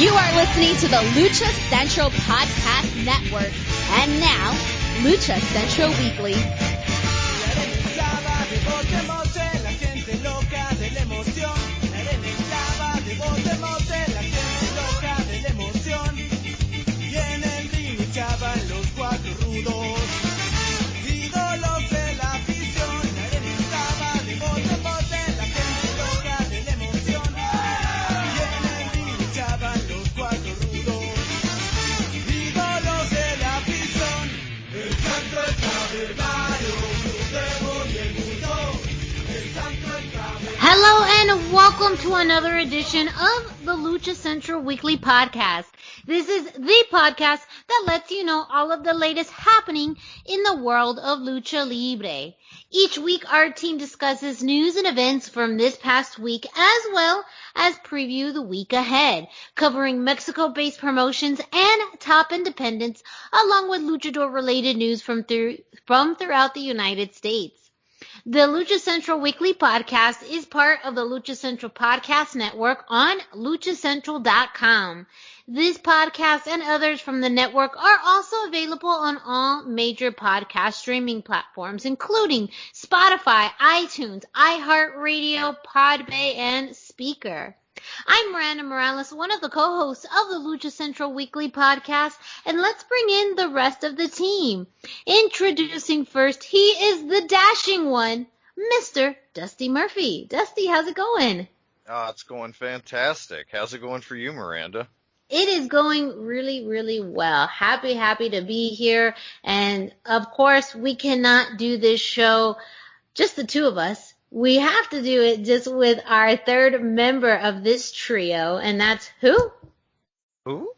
You are listening to the Lucha Central Podcast Network. And now, Lucha Central Weekly. Hello and welcome to another edition of the Lucha Central Weekly Podcast. This is the podcast that lets you know all of the latest happening in the world of Lucha Libre. Each week our team discusses news and events from this past week as well as preview the week ahead, covering Mexico-based promotions and top independents along with luchador-related news from throughout the United States. The Lucha Central Weekly Podcast is part of the Lucha Central Podcast Network on luchacentral.com. This podcast and others from the network are also available on all major podcast streaming platforms, including Spotify, iTunes, iHeartRadio, Podbay, and Speaker. I'm Miranda Morales, one of the co-hosts of the Lucha Central Weekly Podcast, and let's bring in the rest of the team. Introducing first, he is the dashing one, Mr. Dusty Murphy. Dusty, how's it going? It's going fantastic. How's it going for you, Miranda? It is going really, really well. Happy to be here. And of course, we cannot do this show just the two of us. We have to do it just with our third member of this trio, and that's who? Who?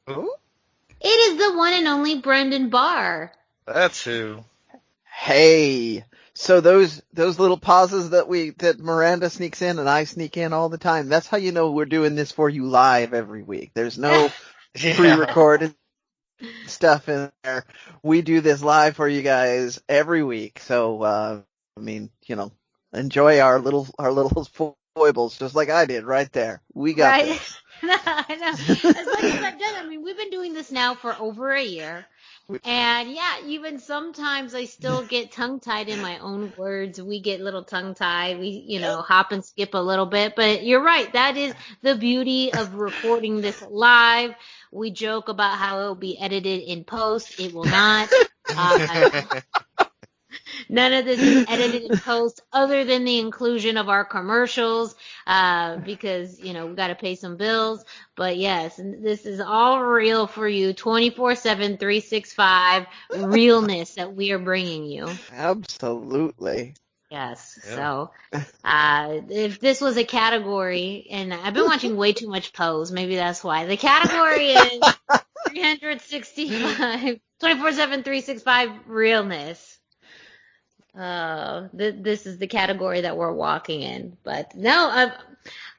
It is the one and only Brendan Barr. That's who. Hey, so those little pauses that Miranda sneaks in and I sneak in all the time, that's how you know we're doing this for you live every week. There's no pre-recorded stuff in there. We do this live for you guys every week. So, enjoy our little foibles just like I did right there. We got this. No, I know. As much as I've done, we've been doing this now for over a year. And yeah, even sometimes I still get tongue-tied in my own words. We get a little tongue-tied. We, hop and skip a little bit. But you're right. That is the beauty of recording this live. We joke about how it will be edited in post. It will not. None of this is edited in post other than the inclusion of our commercials, because, we got to pay some bills. But yes, this is all real for you, 24/7, 365 realness that we are bringing you. Absolutely. Yes. Yeah. So, if this was a category, and I've been watching way too much Pose, maybe that's why. The category is 365, 24/7, 365 realness. This is the category that we're walking in. But no,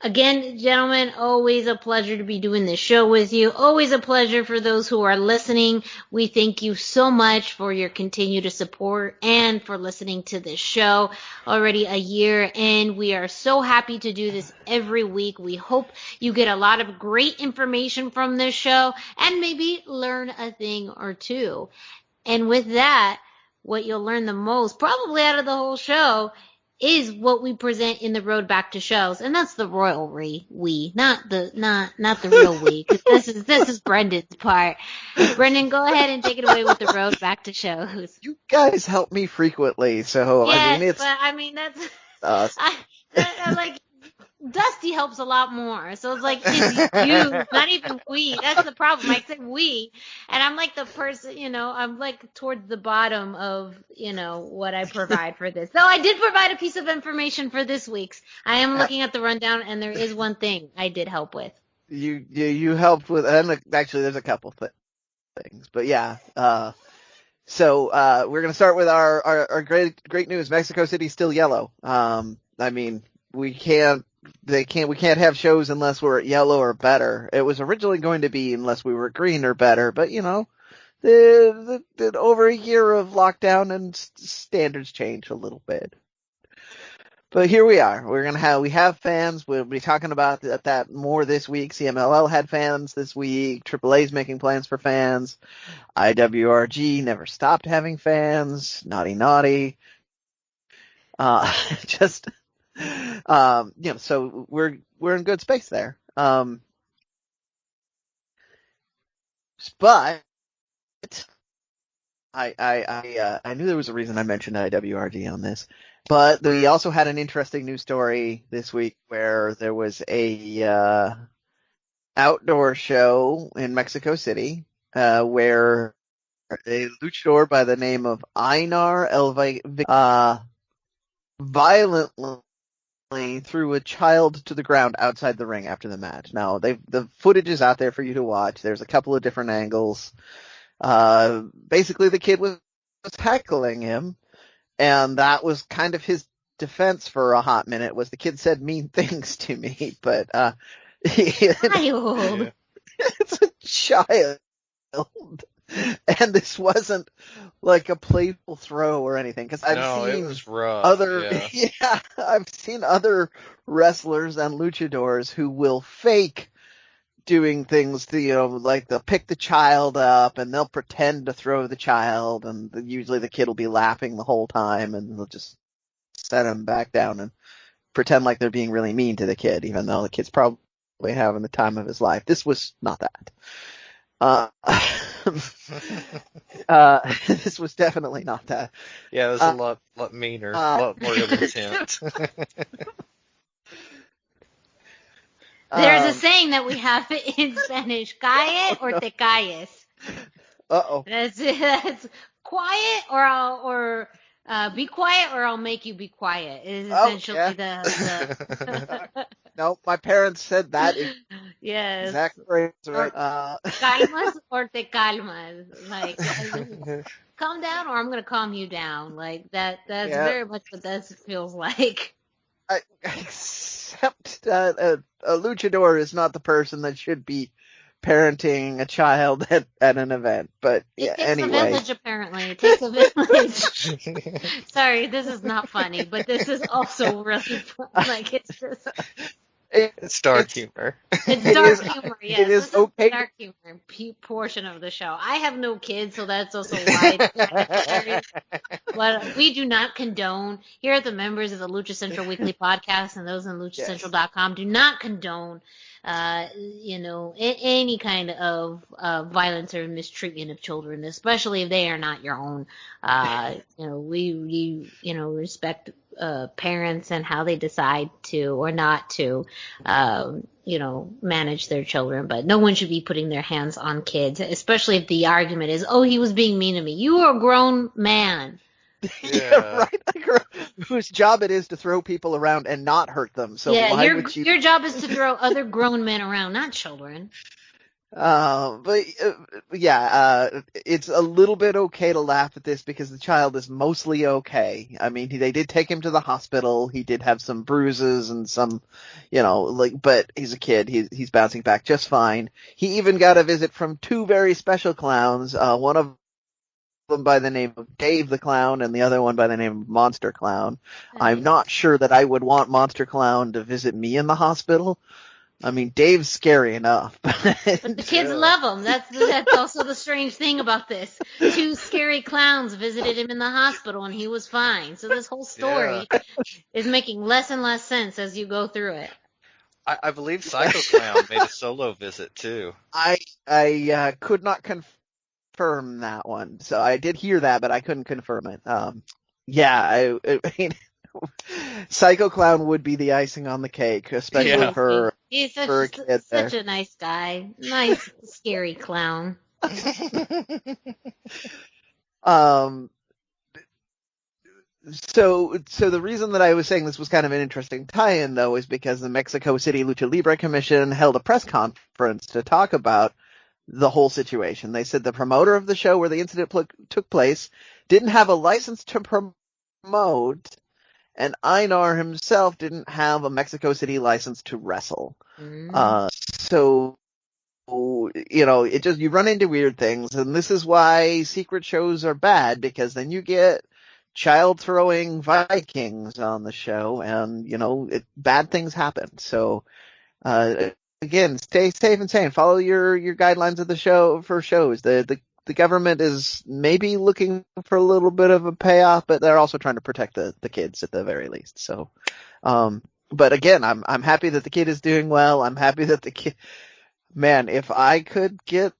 again, gentlemen, always a pleasure to be doing this show with you. Always a pleasure for those who are listening. We thank you so much for your continued support and for listening to this show. Already a year in. We are so happy to do this every week. We hope you get a lot of great information from this show and maybe learn a thing or two. And with that, what you'll learn the most, probably out of the whole show, is what we present in the road back to shows, and that's the royal we, not the real we, because this is Brendan's part. Brendan, go ahead and take it away with the road back to shows. You guys help me frequently, so yes, that's Dusty helps a lot more. So it's like, it's you, not even we. That's the problem. I said we, and I'm like the person, I'm like towards the bottom of, what I provide for this. Though I did provide a piece of information for this week's. I am looking at the rundown, and there is one thing I did help with. You helped with, and actually there's a couple things, but yeah. So we're gonna start with our great news. Mexico City's still yellow. We can't have shows unless we're at yellow or better. It was originally going to be unless we were green or better, but the over a year of lockdown and standards change a little bit. But here we are. We have fans. We'll be talking about that more this week. CMLL had fans this week. AAA's making plans for fans. IWRG never stopped having fans. Naughty naughty. Just, so we're in good space there. But I knew there was a reason I mentioned IWRG on this. But we also had an interesting news story this week where there was a outdoor show in Mexico City where a luchador by the name of Einar violently threw a child to the ground outside the ring after the match. Now, the footage is out there for you to watch. There's a couple of different angles. Basically, the kid was heckling him. And that was kind of his defense for a hot minute, was the kid said mean things to me, but, Child. It's a child. And this wasn't like a playful throw or anything, because it was rough. I've seen other wrestlers and luchadors who will fake doing things to, like they'll pick the child up and they'll pretend to throw the child, and usually the kid will be laughing the whole time, and they'll just set him back down and pretend like they're being really mean to the kid, even though the kid's probably having the time of his life. This was not that. This was definitely not that. Yeah, it was a lot meaner, a lot more of intent. There's a saying that we have in Spanish: "Calle or te calles." Uh-oh. That's quiet, or be quiet, or I'll make you be quiet. Is essentially the No, my parents said that. Yes. Exactly right. Calmas or te calmas. Like, calm down, or I'm going to calm you down. Like, that's very much what this feels like. Except a luchador is not the person that should be parenting a child at an event. But it takes anyway. a village, apparently. It takes a village. Sorry, this is not funny, but this is also really fun. Like, it's just... It's dark humor. It's dark humor, yes. It is okay. Dark humor portion of the show. I have no kids, so that's also why it's but we do not condone, here at the members of the Lucha Central Weekly podcast and those on luchacentral.com, do not condone any kind of violence or mistreatment of children, especially if they are not your own. We respect parents and how they decide to or not to, manage their children. But no one should be putting their hands on kids, especially if the argument is, oh, he was being mean to me. You are a grown man. Yeah, right. Whose job it is to throw people around and not hurt them. So why would you? Your job is to throw other grown men around, not children. It's a little bit okay to laugh at this because the child is mostly okay. I mean, they did take him to the hospital. He did have some bruises and some, but he's a kid. He's bouncing back just fine. He even got a visit from two very special clowns. One of them by the name of Dave the Clown and the other one by the name of Monster Clown. I'm not sure that I would want Monster Clown to visit me in the hospital. I mean, Dave's scary enough. But the kids love him. That's also the strange thing about this. Two scary clowns visited him in the hospital and he was fine. So this whole story is making less and less sense as you go through it. I believe Psycho Clown made a solo visit too. I could not confirm that one. So I did hear that, but I couldn't confirm it. I mean, Psycho Clown would be the icing on the cake, especially for He's for a kid such a nice guy. Nice, scary clown. So the reason that I was saying this was kind of an interesting tie-in, though, is because the Mexico City Lucha Libre Commission held a press conference to talk about the whole situation. They said the promoter of the show where the incident took place didn't have a license to promote, and Einar himself didn't have a Mexico City license to wrestle. So, you run into weird things, and this is why secret shows are bad, because then you get child throwing Vikings on the show, and bad things happen. So again, stay safe and sane. Follow your guidelines of the show for shows. The government is maybe looking for a little bit of a payoff, but they're also trying to protect the kids at the very least. So, but again, I'm happy that the kid is doing well. I'm happy that the kid, man, if I could get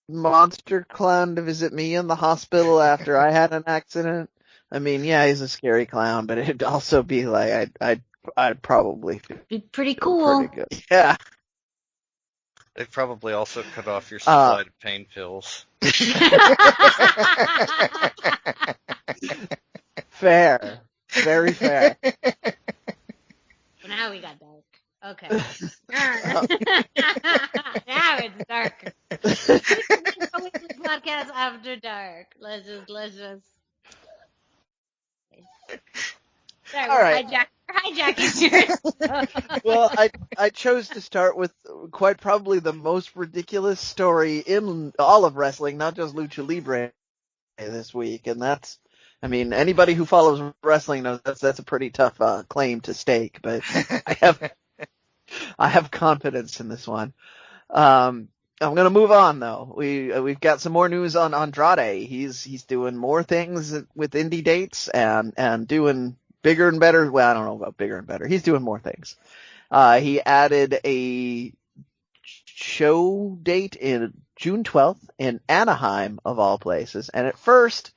Monster Clown to visit me in the hospital after I had an accident, I mean, yeah, he's a scary clown, but it'd also be like, I'd probably be pretty cool. Pretty good. Yeah. They'd probably also cut off your supply of pain pills. Fair. Very fair. Now we got dark. Okay. Now it's dark. Podcast after dark. Let's just. Sorry, all right. hijacking. Well, I chose to start with quite probably the most ridiculous story in all of wrestling, not just Lucha Libre this week, and that's, I mean, anybody who follows wrestling knows that's a pretty tough claim to stake, but I have confidence in this one. I'm gonna move on though. We've got some more news on Andrade. He's doing more things with indie dates and doing bigger and better. Well, I don't know about bigger and better. He's doing more things. He added a show date in June 12th in Anaheim, of all places. And at first,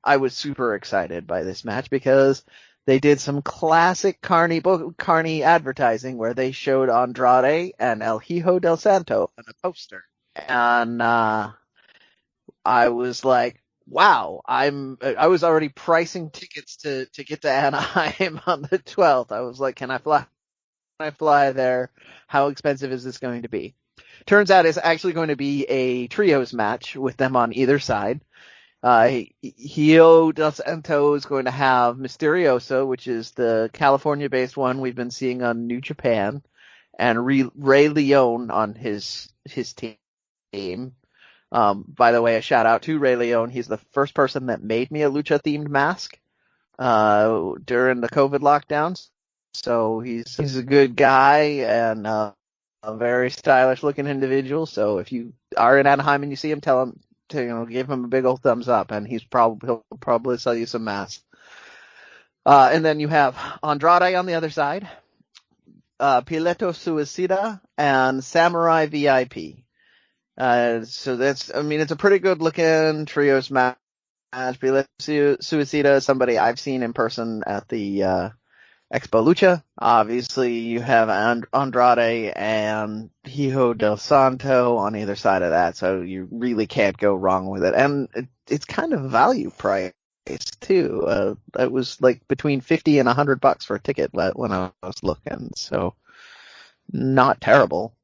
I was super excited by this match because they did some classic Carney advertising where they showed Andrade and El Hijo del Santo on a poster. And I was like, wow, I was already pricing tickets to get to Anaheim on the 12th. I was like, can I fly there? How expensive is this going to be? Turns out it's actually going to be a trios match with them on either side. Hijo del Santo is going to have Mysterioso, which is the California-based one we've been seeing on New Japan, and Ray Leon on his team. By the way, a shout out to Ray Leon. He's the first person that made me a lucha-themed mask during the COVID lockdowns. So he's a good guy and a very stylish-looking individual. So if you are in Anaheim and you see him, tell him to give him a big old thumbs up, and he'll probably sell you some masks. And then you have Andrade on the other side, Pileto Suicida, and Samurai VIP. So that's, I mean, it's a pretty good looking trios match. Pileto Suicida is somebody I've seen in person at the Expo Lucha. Obviously, you have Andrade and Hijo del Santo on either side of that, so you really can't go wrong with it. And it's kind of value price too. It was like between $50 and $100 for a ticket when I was looking, so not terrible.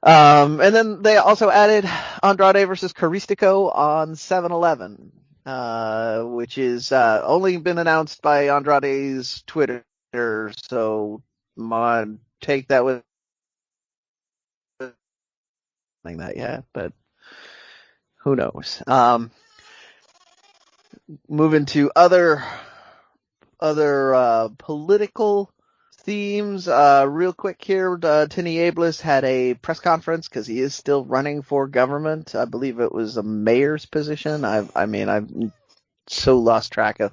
And then they also added Andrade versus Caristico on 7-Eleven, which is only been announced by Andrade's Twitter. So take that with that yet, but who knows? Moving to other political themes, real quick here. Tiny Ablis had a press conference because he is still running for government. I believe it was a mayor's position. I've so lost track of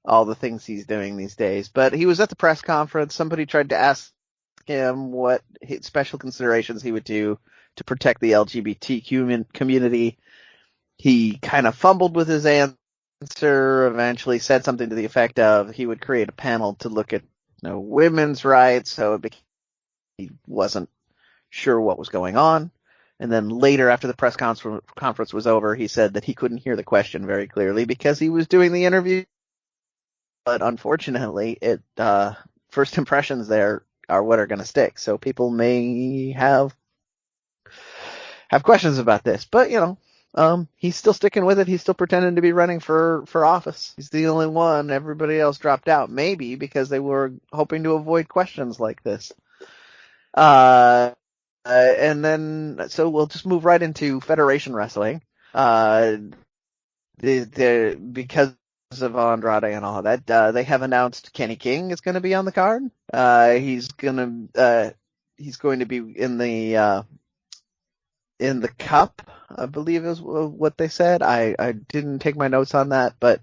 all the things he's doing these days. But he was at the press conference. Somebody tried to ask him what special considerations he would do to protect the LGBT community. He kind of fumbled with his answer, eventually said something to the effect of he would create a panel to look at women's rights, so he wasn't sure what was going on. And then later, after the press conference was over, he said that he couldn't hear the question very clearly because he was doing the interview. But unfortunately, first impressions there are what are going to stick. So people may have questions about this. But, he's still sticking with it. He's still pretending to be running for office. He's the only one. Everybody else dropped out, maybe because they were hoping to avoid questions like this. And then, so we'll just move right into Federation Wrestling. because of Andrade and all that, they have announced Kenny King is going to be on the card. He's going to be in the cup, I believe is what they said. I didn't take my notes on that, but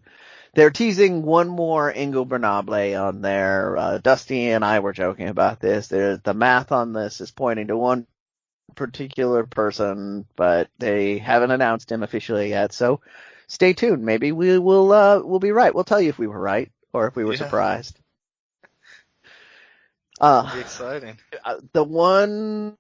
they're teasing one more Ingobernable on there. Dusty and I were joking about this. The math on this is pointing to one particular person, but they haven't announced him officially yet. So stay tuned. Maybe we'll be right. We'll tell you if we were right or if we were surprised. It'll be exciting. The one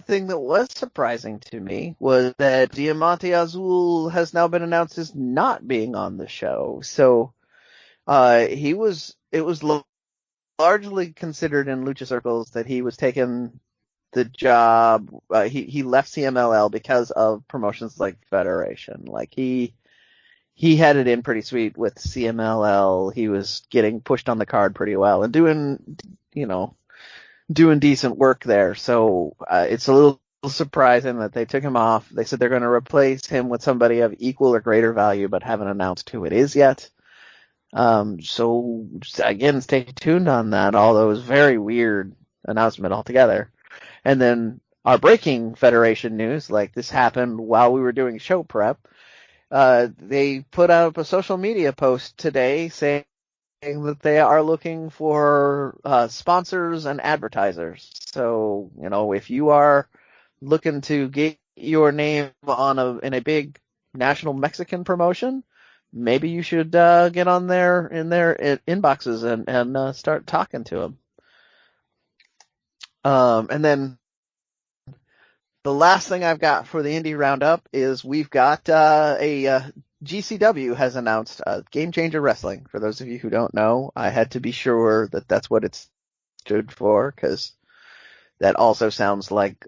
thing that was surprising to me was that Diamante Azul has now been announced as not being on the show. So, it was largely considered in lucha circles that he was taking the job. He left CMLL because of promotions like Federation. Like he had it in pretty sweet with CMLL. He was getting pushed on the card pretty well and doing decent work there. So it's a little surprising that they took him off. They said they're going to replace him with somebody of equal or greater value, but haven't announced who it is yet. So again, stay tuned on that, although it was a very weird announcement altogether. And then our breaking Federation news, like this happened while we were doing show prep. They put up a social media post today saying that they are looking for sponsors and advertisers. So, if you are looking to get your name in a big national Mexican promotion, maybe you should get on there in their inboxes and start talking to them. And then the last thing I've got for the Indie Roundup is we've got GCW has announced Game Changer Wrestling. For those of you who don't know, I had to be sure that that's what it stood for, because that also sounds like,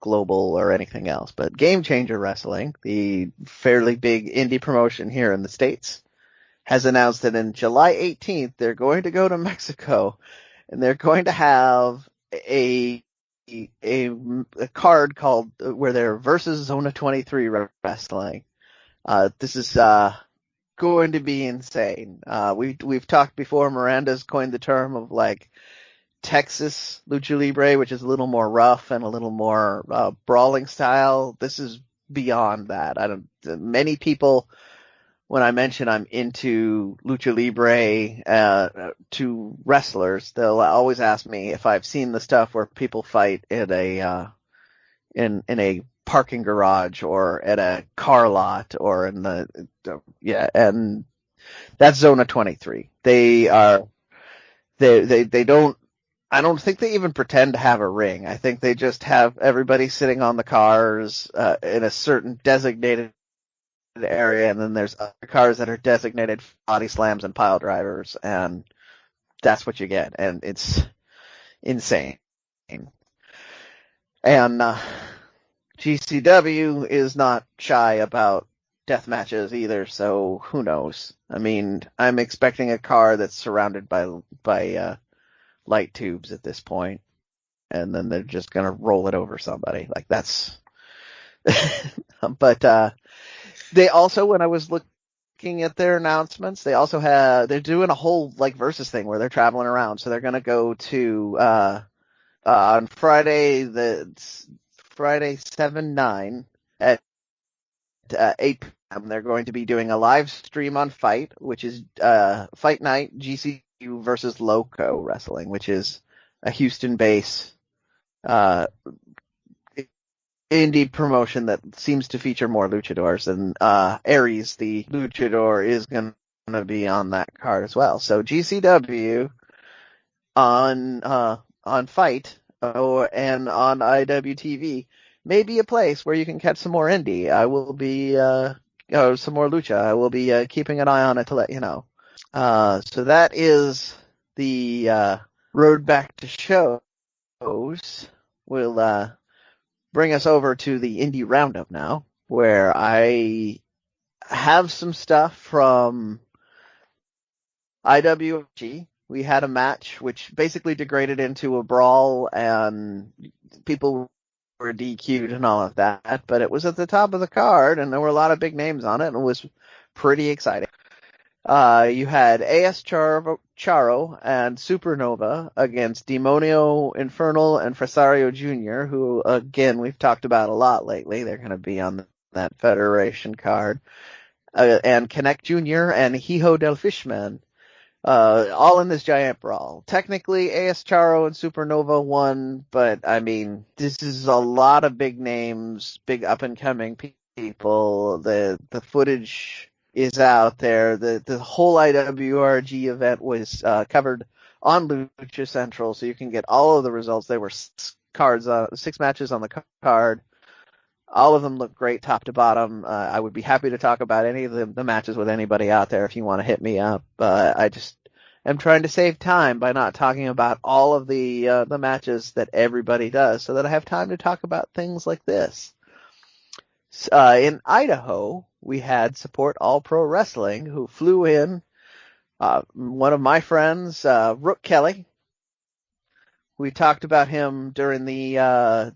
global or anything else. But Game Changer Wrestling, the fairly big indie promotion here in the States, has announced that in July 18th, they're going to go to Mexico and they're going to have a card called where they're versus Zona 23 Wrestling. This is going to be insane. We've talked before. Miranda's coined the term of like Texas Lucha Libre, which is a little more rough and a little more brawling style. This is beyond that. Many people, when I mention I'm into Lucha Libre to wrestlers, they'll always ask me if I've seen the stuff where people fight in a parking garage or at a car lot or in and that's Zona 23. I don't think they even pretend to have a ring. I think they just have everybody sitting on the cars in a certain designated area, and then there's other cars that are designated for body slams and pile drivers, and that's what you get, and it's insane. And GCW is not shy about death matches either, so who knows? I mean, I'm expecting a car that's surrounded by light tubes at this point, and then they're just gonna roll it over somebody. Like that's but they also, when I was looking at their announcements, they're doing a whole like versus thing where they're traveling around. So they're gonna go to on Friday 7/9 at 8 p.m. They're going to be doing a live stream on Fight, which is Fight Night GCU versus Loco Wrestling, which is a Houston-based indie promotion that seems to feature more luchadors, and Aries, the luchador, is going to be on that card as well. So GCW on Fight and on IWTV may be a place where you can catch some more indie. I will be some more lucha. I will be keeping an eye on it to let you know. So that is the road back to shows. We'll bring us over to the Indie Roundup now, where I have some stuff from IWG. We had a match which basically degraded into a brawl, and people were DQ'd and all of that, but it was at the top of the card, and there were a lot of big names on it, and it was pretty exciting. You had AS Charo and Supernova against Demonio Infernal and Fresario Jr., who, again, we've talked about a lot lately. They're going to be on that Federation card. And Connect Jr. and Hijo del Fishman, all in this giant brawl. Technically, AS Charo and Supernova won, but, I mean, this is a lot of big names, big up-and-coming people. The footage is out there. The whole IWRG event was covered on Lucha Central, so you can get all of the results. There were 6 matches on the card. All of them look great top to bottom. I would be happy to talk about any of the matches with anybody out there if you want to hit me up. I just am trying to save time by not talking about all of the matches that everybody does, so that I have time to talk about things like this. In Idaho, we had Support All Pro Wrestling, who flew in. One of my friends, Rook Kelly. We talked about him during names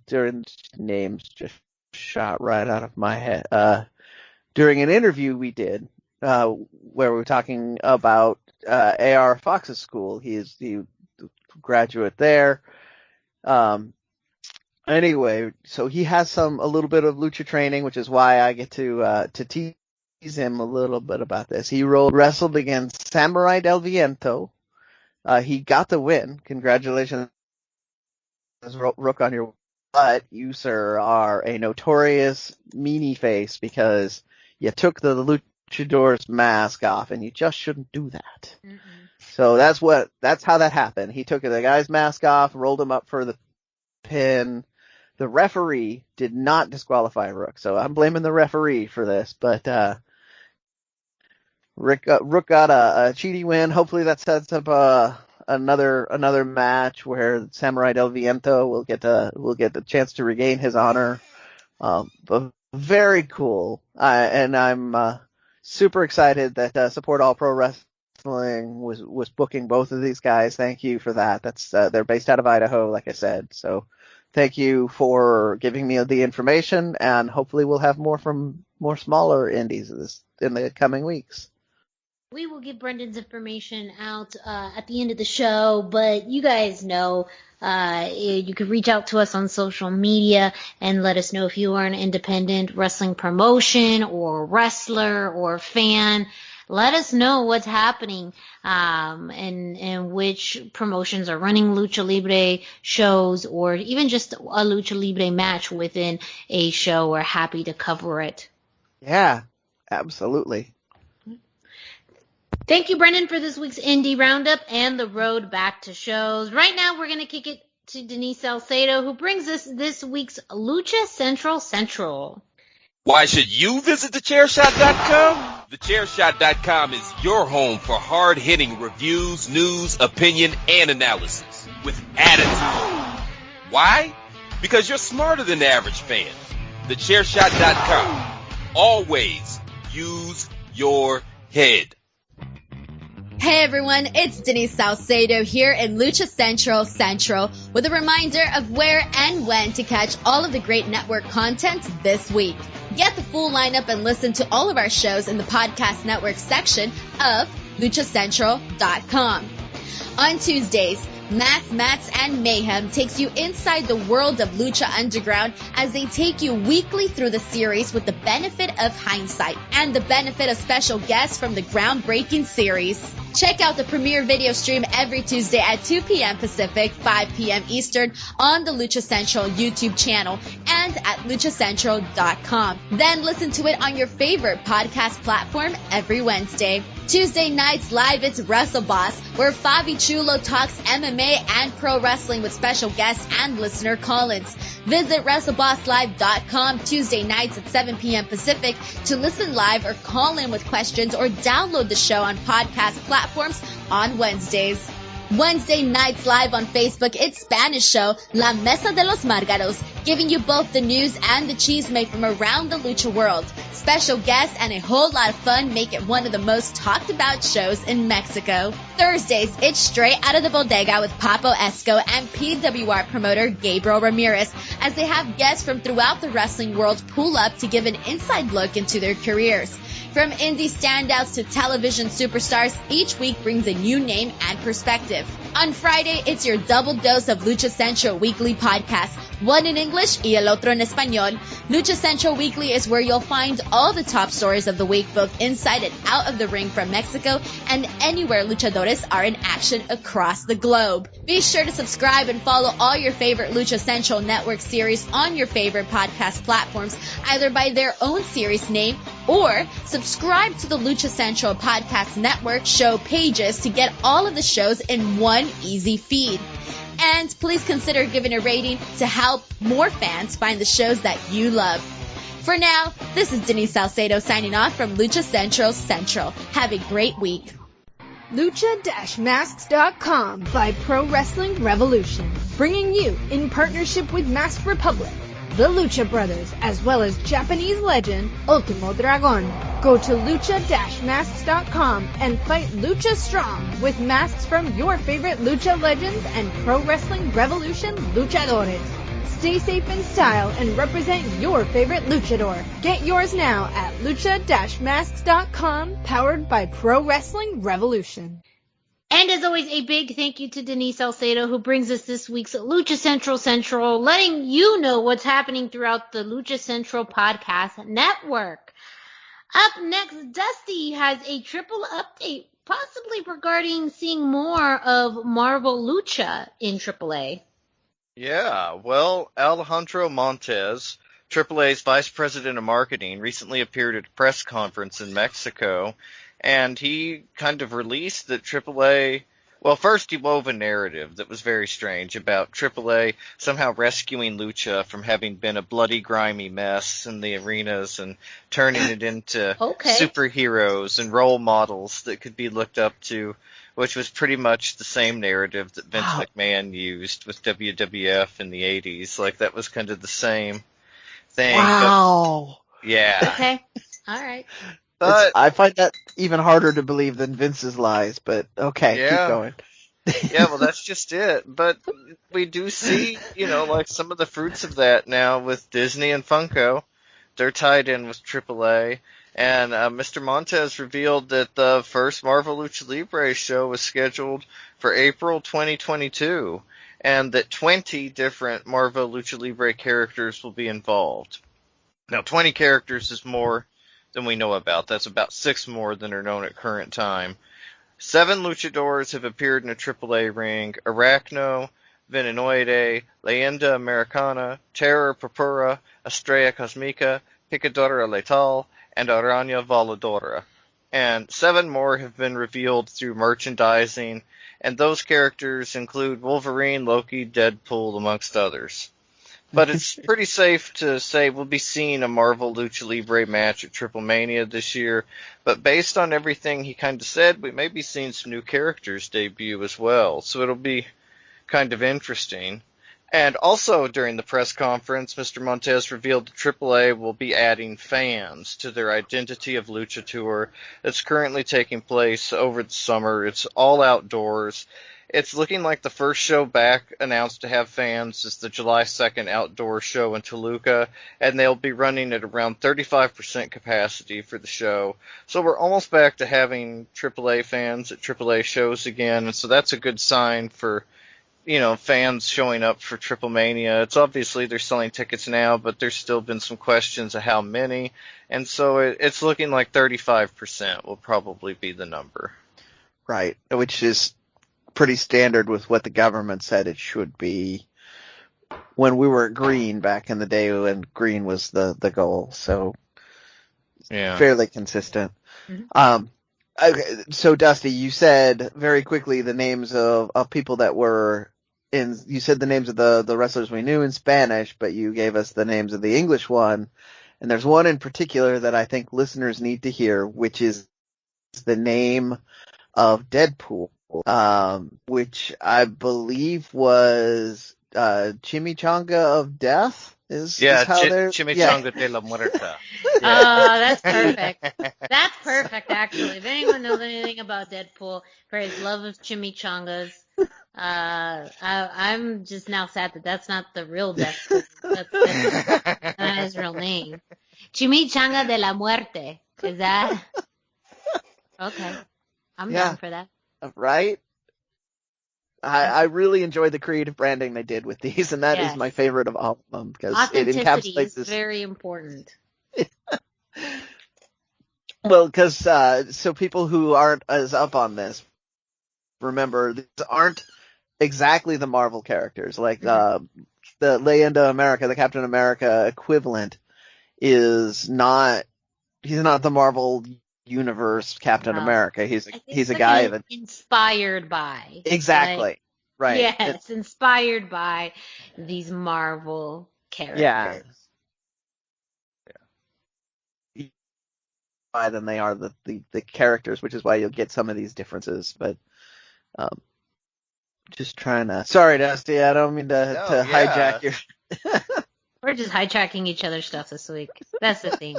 just shot right out of my head. During an interview we did, where we were talking about AR Fox's school. He's the graduate there. Anyway, so he has a little bit of lucha training, which is why I get to tease him a little bit about this. He wrestled against Samurai del Viento. He got the win. Congratulations, Rook, on your. But you, sir, are a notorious meanie face because you took the luchador's mask off, and you just shouldn't do that. Mm-mm. So that's how that happened. He took the guy's mask off, rolled him up for the pin. The referee did not disqualify Rook, so I'm blaming the referee for this. But Rook got a cheaty win. Hopefully that sets up another match where Samurai del Viento will get the chance to regain his honor. But very cool. And I'm super excited that Support All Pro Wrestling was booking both of these guys. Thank you for that. That's they're based out of Idaho, like I said. So thank you for giving me the information, and hopefully we'll have more from more smaller indies in the coming weeks. We will give Brendan's information out at the end of the show, but you guys know you can reach out to us on social media and let us know if you are an independent wrestling promotion or wrestler or fan. Let us know what's happening and which promotions are running Lucha Libre shows or even just a Lucha Libre match within a show. We're happy to cover it. Yeah, absolutely. Thank you, Brendan, for this week's Indie Roundup and the road back to shows. Right now, we're going to kick it to Denise Salcedo, who brings us this week's Lucha Central. Why should you visit thechairshot.com? Thechairshot.com is your home for hard-hitting reviews, news, opinion, and analysis with attitude. Why? Because you're smarter than the average fan. Thechairshot.com. Always use your head. Hey everyone, it's Denise Salcedo here in Lucha Central with a reminder of where and when to catch all of the great network content this week. Get the full lineup and listen to all of our shows in the podcast network section of luchacentral.com. On Tuesdays, Mats, and Mayhem takes you inside the world of Lucha Underground as they take you weekly through the series with the benefit of hindsight and the benefit of special guests from the groundbreaking series. Check out the premiere video stream every Tuesday at 2 p.m. Pacific, 5 p.m. Eastern on the Lucha Central YouTube channel and at luchacentral.com. Then listen to it on your favorite podcast platform every Wednesday. Tuesday nights live, it's Wrestle Boss, where Fabi Chulo talks MMA and pro wrestling with special guests and listener call-ins. Visit WrestleBossLive.com Tuesday nights at 7 p.m. Pacific to listen live or call in with questions or download the show on podcast platforms on Wednesdays. Wednesday nights live on Facebook, it's Spanish show La Mesa de los Márgaros, giving you both the news and the chisme from around the lucha world. Special guests and a whole lot of fun make it one of the most talked about shows in Mexico. Thursdays, it's Straight Out of the Bodega with Papo Esco and PWR promoter Gabriel Ramirez as they have guests from throughout the wrestling world pull up to give an inside look into their careers. From indie standouts to television superstars, each week brings a new name and perspective. On Friday, it's your double dose of Lucha Central Weekly podcast, one in English y el otro en español. Lucha Central Weekly is where you'll find all the top stories of the week, both inside and out of the ring from Mexico and anywhere luchadores are in action across the globe. Be sure to subscribe and follow all your favorite Lucha Central Network series on your favorite podcast platforms, either by their own series name or subscribe to the Lucha Central Podcast Network show pages to get all of the shows in one easy feed. And please consider giving a rating to help more fans find the shows that you love. For now, this is Denise Salcedo signing off from Lucha Central Central. Have a great week. Lucha-Masks.com by Pro Wrestling Revolution, bringing you, in partnership with Mask Republic, the Lucha Brothers, as well as Japanese legend Ultimo Dragon. Go to lucha-masks.com and fight Lucha Strong with masks from your favorite Lucha legends and Pro Wrestling Revolution luchadores. Stay safe in style and represent your favorite luchador. Get yours now at lucha-masks.com, powered by Pro Wrestling Revolution. And as always, a big thank you to Denise Salcedo, who brings us this week's Lucha Central Central, letting you know what's happening throughout the Lucha Central Podcast Network. Up next, Dusty has a triple update, possibly regarding seeing more of Marvel Lucha in AAA. Yeah, well, Alejandro Montez, AAA's Vice President of Marketing, recently appeared at a press conference in Mexico, and he kind of released that AAA, well, first he wove a narrative that was very strange about AAA somehow rescuing Lucha from having been a bloody, grimy mess in the arenas and turning it into superheroes and role models that could be looked up to, which was pretty much the same narrative that Vince McMahon used with WWF in the 80s. Like, that was kind of the same thing. Wow. But, yeah. Okay. All right. But I find that even harder to believe than Vince's lies, but okay, Yeah. keep going. yeah, well, that's just it. But we do see, like some of the fruits of that now with Disney and Funko. They're tied in with AAA. And Mr. Montez revealed that the first Marvel Lucha Libre show was scheduled for April 2022, and that 20 different Marvel Lucha Libre characters will be involved. Now, 20 characters is more than we know about. That's about 6 more than are known at current time. 7 luchadors have appeared in a AAA ring: Arachno, Venenoide, Leyenda Americana, Terror Purpura, Estrella Cosmica, Picadora Letal, and Araña Voladora. And 7 more have been revealed through merchandising, and those characters include Wolverine, Loki, Deadpool, amongst others. But it's pretty safe to say we'll be seeing a Marvel Lucha Libre match at Triple Mania this year, but based on everything he kind of said, we may be seeing some new characters debut as well, so it'll be kind of interesting. And also during the press conference, Mr. Montez revealed that AAA will be adding fans to their Identity of Lucha tour that's currently taking place over the summer. It's all outdoors. It's looking like the first show back announced to have fans is the July 2nd outdoor show in Toluca, and they'll be running at around 35% capacity for the show. So we're almost back to having AAA fans at AAA shows again, and so that's a good sign for fans showing up for Triple Mania. It's obviously they're selling tickets now, but there's still been some questions of how many, and so it's looking like 35% will probably be the number. Right, which is pretty standard with what the government said it should be when we were at Green back in the day when Green was the goal. So yeah, fairly consistent. Mm-hmm. Okay, so Dusty, you said very quickly the names of people that were in, you said the names of the wrestlers we knew in Spanish, but you gave us the names of the English one. And there's one in particular that I think listeners need to hear, which is the name of Deadpool, which I believe was Chimichanga of Death is how they're Chimichanga de la Muerta. Oh, that's perfect. That's perfect, actually. If anyone knows anything about Deadpool, for his love of chimichangas, I'm just now sad that that's not the real Deadpool. That's not his real name. Chimichanga de la Muerte. Is that? Okay. I'm down for that. Right? I really enjoyed the creative branding they did with these, and that is my favorite of all of them, because it encapsulates this. Is very important. Well, because so people who aren't as up on this, remember, these aren't exactly the Marvel characters. Like the Leyenda America, the Captain America equivalent, is not. He's not the Marvel Universe Captain America. He's a guy that inspired by. Exactly. Right. Yes, inspired by these Marvel characters. Yeah. Than they are the characters, which is why you'll get some of these differences. But just trying to. Sorry, Dusty. I don't mean to hijack your. We're just hijacking each other's stuff this week. That's the thing.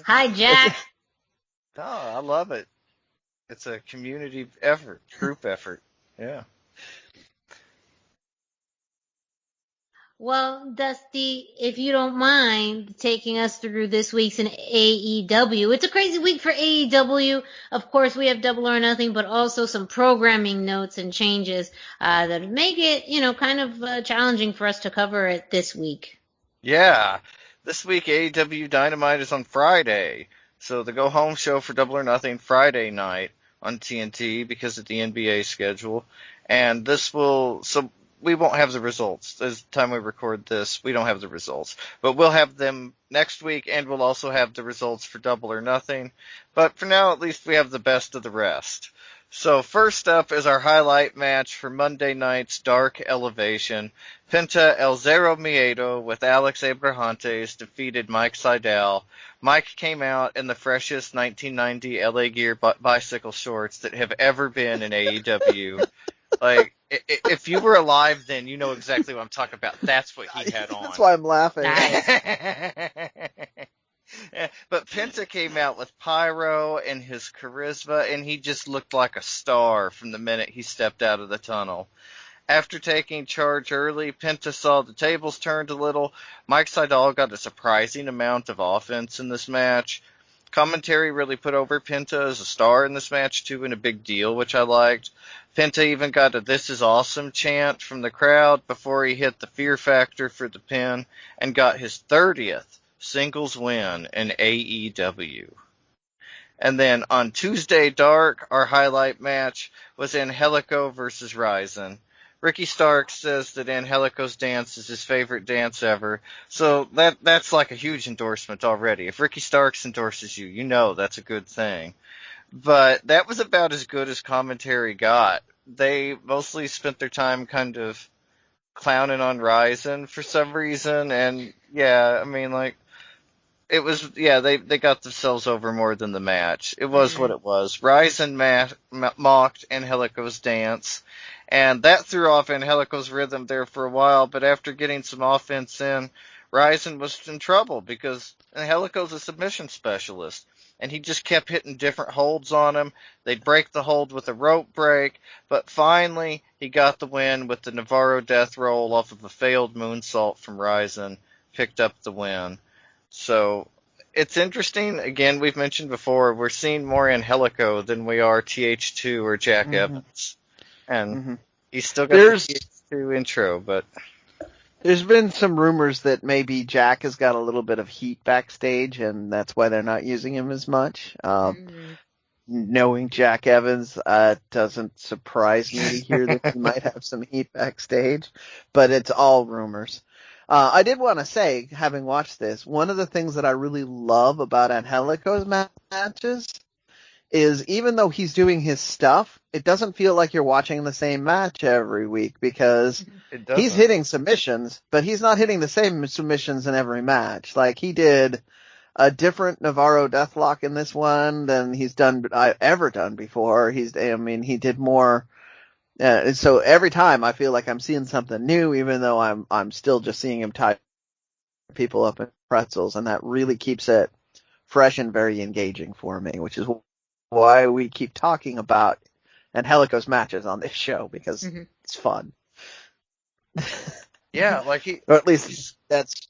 Hijack. No, I love it. It's a community effort, group effort. Yeah. Well, Dusty, if you don't mind taking us through this week's in AEW. It's a crazy week for AEW. Of course, we have Double or Nothing, but also some programming notes and changes that make it, kind of challenging for us to cover it this week. Yeah. This week, AEW Dynamite is on Friday. So the go-home show for Double or Nothing Friday night on TNT because of the NBA schedule. And so we won't have the results. As the time we record this, we don't have the results. But we'll have them next week, and we'll also have the results for Double or Nothing. But for now, at least we have the best of the rest. So first up is our highlight match for Monday night's Dark Elevation. Penta El Zero Miedo with Alex Abrahantes defeated Mike Sydal. Mike came out in the freshest 1990 LA Gear bicycle shorts that have ever been in AEW. Like, if you were alive then, you know exactly what I'm talking about. That's what he had on. That's why I'm laughing. But Penta came out with pyro and his charisma, and he just looked like a star from the minute he stepped out of the tunnel. After taking charge early, Penta saw the tables turned a little. Mike Sydal got a surprising amount of offense in this match. Commentary really put over Penta as a star in this match, too, and a big deal, which I liked. Penta even got a "This is awesome" chant from the crowd before he hit the Fear Factor for the pin and got his 30th singles win in AEW. And then on Tuesday Dark, our highlight match was Angelico versus Ryzen. Ricky Starks says that Angelico's dance is his favorite dance ever, so that's like a huge endorsement already. If Ricky Starks endorses you, you know that's a good thing. But that was about as good as commentary got. They mostly spent their time kind of clowning on Ryzen for some reason, and it was, they got themselves over more than the match. It was what it was. Ryzen mocked Angelico's dance, and that threw off Angelico's rhythm there for a while, but after getting some offense in, Ryzen was in trouble because Angelico's a submission specialist, and he just kept hitting different holds on him. They'd break the hold with a rope break, but finally he got the win with the Navarro Death Roll off of a failed moonsault from Ryzen, picked up the win. So it's interesting. Again, we've mentioned before, we're seeing more Angelico than we are TH2 or Jack Evans. And he's still got the TH2 intro, but... There's been some rumors that maybe Jack has got a little bit of heat backstage, and that's why they're not using him as much. Knowing Jack Evans, doesn't surprise me to hear that he might have some heat backstage, but it's all rumors. I did want to say, having watched this, one of the things that I really love about Angelico's matches is even though he's doing his stuff, it doesn't feel like you're watching the same match every week because he's hitting submissions, but he's not hitting the same submissions in every match. Like, he did a different Navarro Deathlock in this one than he's ever done before. He did more And so every time I feel like I'm seeing something new, even though I'm still just seeing him tie people up in pretzels, and that really keeps it fresh and very engaging for me, which is why we keep talking about Angelico's matches on this show, because it's fun. Yeah, or at least that's.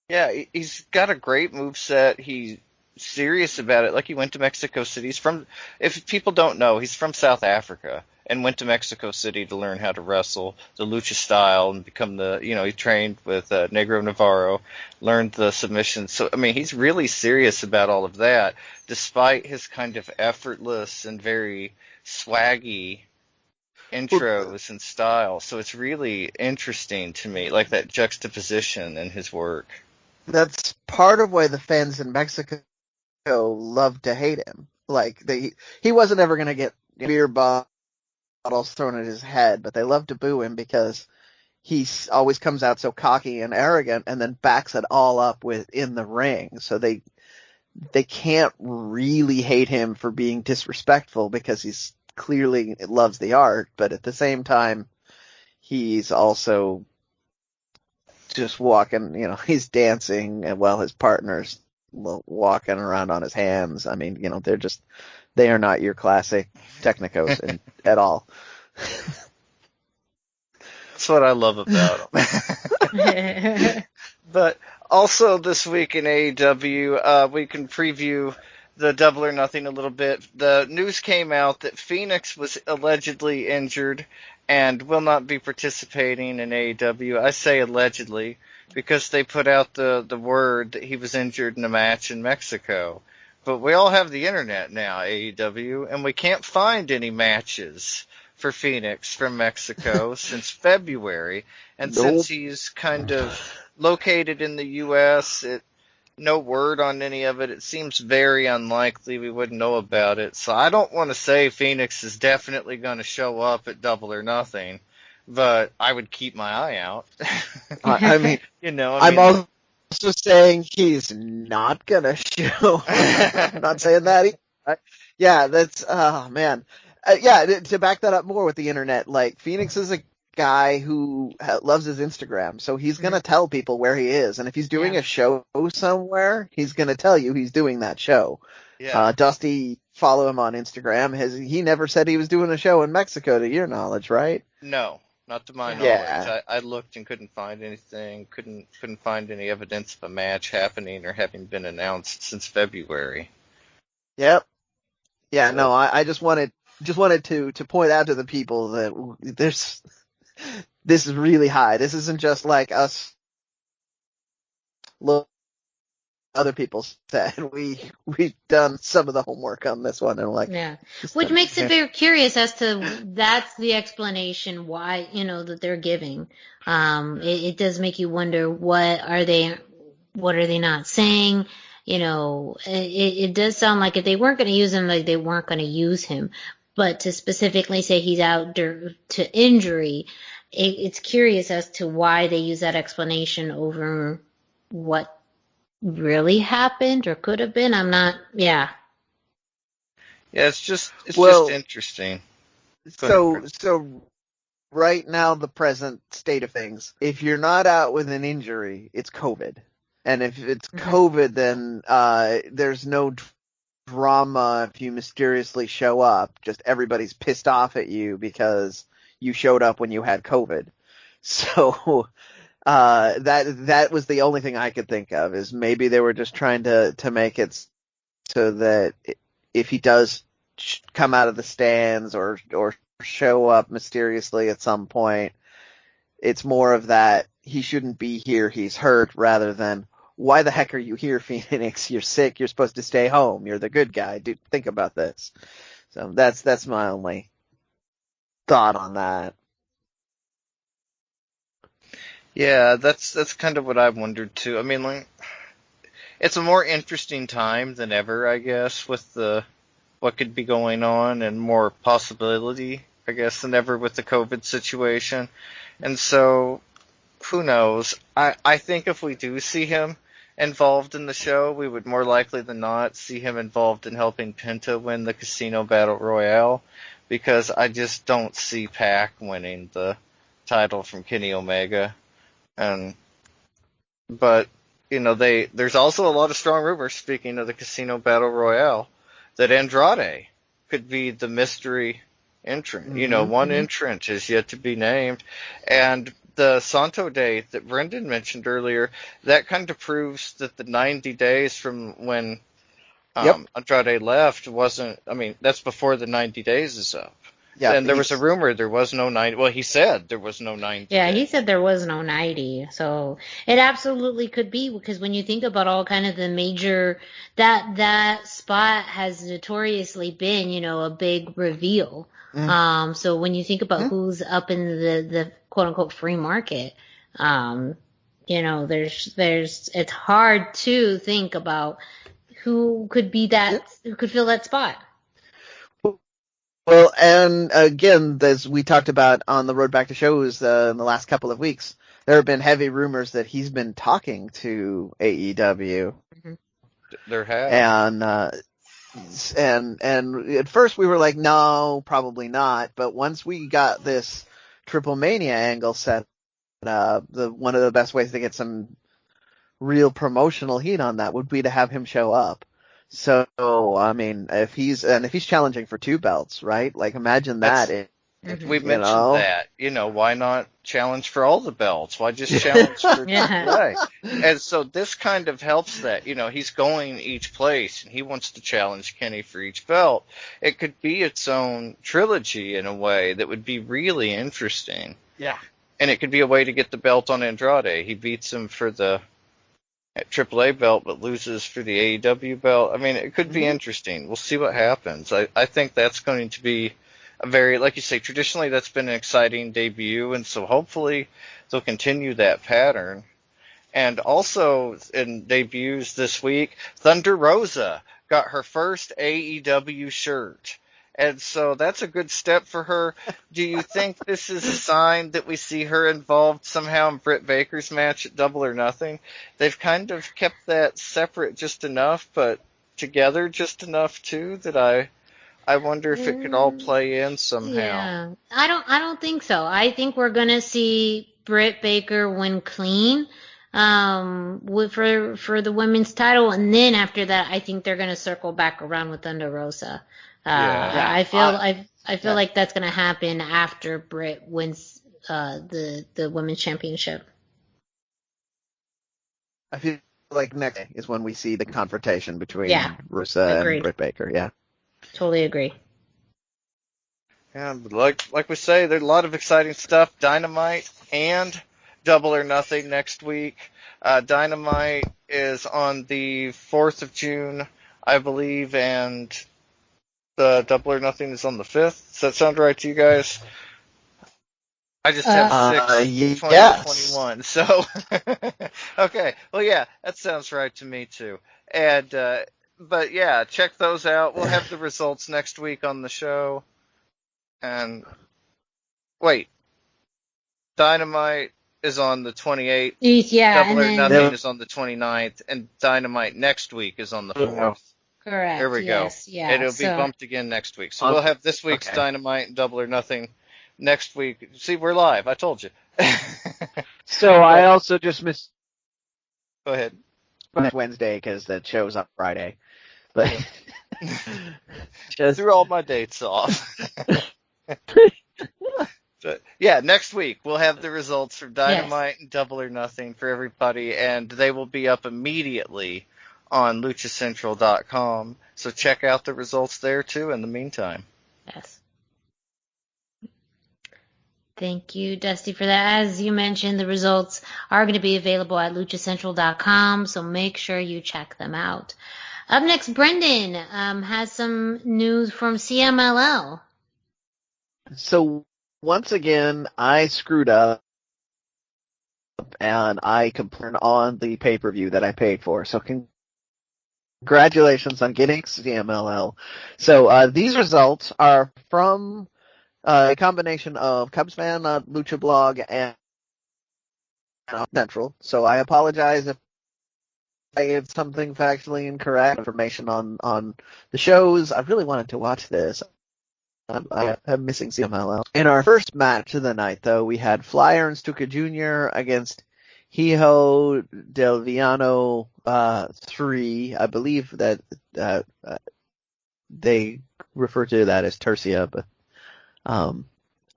Yeah, he's got a great moveset. He's serious about it. Like, he went to Mexico City. He's from, if people don't know, he's from South Africa and went to Mexico City to learn how to wrestle the lucha style and become he trained with Negro Navarro, learned the submissions. So, I mean, he's really serious about all of that, despite his kind of effortless and very swaggy intros and style. So it's really interesting to me, like that juxtaposition in his work. That's part of why the fans in Mexico love to hate him. Like, he wasn't ever going to get beer bottles thrown at his head, but they love to boo him because he always comes out so cocky and arrogant and then backs it all up in the ring. So they can't really hate him for being disrespectful because he's clearly loves the art, but at the same time, he's also just walking, he's dancing while his partner's walking around on his hands. I mean, they are not your classic technicos at all. That's what I love about him. But also this week in AEW, we can preview the Double or Nothing a little bit. The news came out that Phoenix was allegedly injured and will not be participating in AEW. I say allegedly because they put out the word that he was injured in a match in Mexico. But we all have the internet now, AEW, and we can't find any matches for Phoenix from Mexico since February. And since he's kind of located in the U.S., no word on any of it. It seems very unlikely we wouldn't know about it. So I don't want to say Phoenix is definitely going to show up at Double or Nothing, but I would keep my eye out. I mean, I'm also saying he's not going to show. I'm not saying that either. Yeah, that's, oh man. To back that up more with the internet, like, Phoenix is a guy who loves his Instagram, so he's going to tell people where he is, and if he's doing a show somewhere, he's going to tell you he's doing that show. Dusty, follow him on Instagram. He never said he was doing a show in Mexico, to your knowledge, right? No, not to my knowledge. I looked and couldn't find anything, couldn't find any evidence of a match happening or having been announced since February. Yep. Yeah, no, I just wanted to point out to the people that this is really high. This isn't just like us. Look, other people said we've done some of the homework on this one, and which makes it very curious as to that's the explanation why that they're giving. It does make you wonder what are they not saying. It does sound like if they weren't going to use him, like they weren't going to use him. But to specifically say he's out due to injury, it's curious as to why they use that explanation over what really happened or could have been. I'm not, Yeah, it's just interesting. So right now, the present state of things, if you're not out with an injury, it's COVID. And if it's COVID, then there's no drama if you mysteriously show up. Just everybody's pissed off at you because you showed up when you had COVID. So that was the only thing I could think of, is maybe they were just trying to make it so that if he does come out of the stands or show up mysteriously at some point, it's more of that he shouldn't be here, he's hurt, rather than why the heck are you here, Phoenix? You're sick. You're supposed to stay home. You're the good guy. Dude, think about this. So that's my only thought on that. Yeah, that's kind of what I wondered too. I mean, it's a more interesting time than ever, I guess, with what could be going on, and more possibility, I guess, than ever with the COVID situation. And so, who knows? I think if we do see him involved in the show, we would more likely than not see him involved in helping Penta win the Casino Battle Royale. because I just don't see Pac winning the title from Kenny Omega. But there's also a lot of strong rumors, speaking of the Casino Battle Royale, that Andrade could be the mystery entrant. One entrant is yet to be named. And the Santo Day that Brendan mentioned earlier, that kind of proves that the 90 days from when Andrade left that's before the 90 days is up. Yeah, and there was a rumor there was no 90. Well, he said there was no 90. Yeah, he said there was no 90. So it absolutely could be, because when you think about all kind of the major, that spot has notoriously been, a big reveal. So when you think about who's up in the quote unquote free market, it's hard to think about who could be who could fill that spot. Well, and again, as we talked about on the road back to shows in the last couple of weeks, there have been heavy rumors that he's been talking to AEW. There have. And at first we were like, no, probably not. But once we got this Triple Mania angle set up, one of the best ways to get some real promotional heat on that would be to have him show up. So, if he's challenging for 2 belts, right? Like, imagine that. We've mentioned that. Why not challenge for all the belts? Why just challenge for AAA? And so this kind of helps that. He's going each place, and he wants to challenge Kenny for each belt. It could be its own trilogy in a way that would be really interesting. Yeah. And it could be a way to get the belt on Andrade. He beats him for the AAA belt, but loses for the AEW belt. It could be interesting. We'll see what happens. I think that's going to be a very, like you say, traditionally that's been an exciting debut, and so hopefully they'll continue that pattern. And also in debuts this week, Thunder Rosa got her first AEW shirt. And so that's a good step for her. Do you think this is a sign that we see her involved somehow in Britt Baker's match at Double or Nothing? They've kind of kept that separate just enough, but together just enough too, that I wonder if it could all play in somehow. Yeah, I don't think so. I think we're gonna see Britt Baker win clean for the women's title, and then after that, I think they're gonna circle back around with Thunder Rosa. I feel like that's gonna happen after Britt wins the women's championship. I feel like next is when we see the confrontation between Rosa and Britt Baker. Yeah, totally agree. Yeah, but like we say, there's a lot of exciting stuff. Dynamite and Double or Nothing next week. Dynamite is on the 4th of June, I believe, and the Double or Nothing is on the 5th. Does that sound right to you guys? I just have 6, 2021. So, okay. Well, yeah, that sounds right to me too. And, but yeah, check those out. We'll have the results next week on the show. And wait, Dynamite is on the 28th. Yeah, Double or Nothing is on the 29th, and Dynamite next week is on the 4th. Correct. There we go. Yeah. And it'll be bumped again next week. So we'll have this week's Dynamite and Double or Nothing next week. See, we're live. I told you. So I also just missed. Go ahead. Wednesday because the show's on Friday. But threw all my dates off. But yeah, next week we'll have the results from Dynamite and Double or Nothing for everybody, and they will be up immediately on luchacentral.com. So check out the results there too in the meantime. Yes. Thank you, Dusty, for that. As you mentioned, the results are going to be available at luchacentral.com, so make sure you check them out. Up next, Brendan has some news from CMLL. So once again, I screwed up, and I complained on the pay-per-view that I paid for. So congratulations on getting CMLL. So these results are from a combination of Cubsman, Lucha Blog, and Central. So I apologize if I gave something factually incorrect information on the shows. I really wanted to watch this. I'm missing CMLL. In our first match of the night, though, we had Flyer and Stuka Jr. against Hijo del Villano 3. I believe that they refer to that as Tercia, but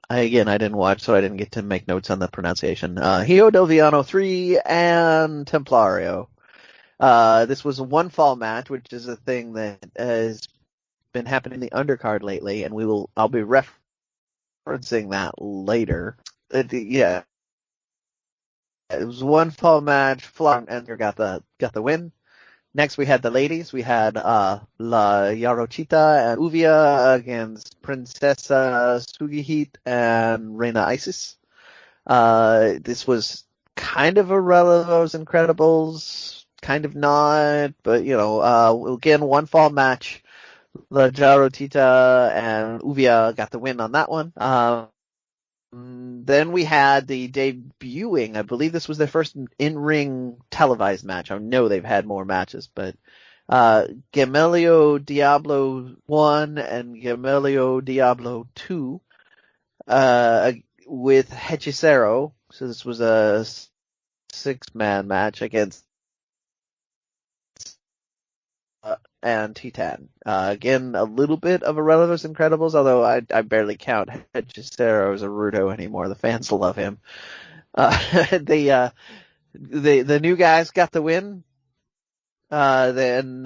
I didn't watch, so I didn't get to make notes on the pronunciation. Hijo del Villano 3 and Templario. This was a one fall match, which is a thing that has been happening in the undercard lately, and I'll be referencing that later. Yeah. It was one fall match. Flyer and got the win. Next, we had the ladies. We had La Yarochita and Uvia against Princesa Sugihit and Reina Isis. This was kind of a Relevos Incredibles, kind of not, but again, one fall match. La Yarochita and Uvia got the win on that one. Then we had the debuting, I believe this was their first in-ring televised match. I know they've had more matches, but Gemelio Diablo 1 and Gemelio Diablo 2 with Hechicero. So this was a 6-man match against and Titan. Again, a little bit of a Relevos Incredibles, although I barely count Hechicero as a Rudo anymore. The fans love him. The new guys got the win. Again,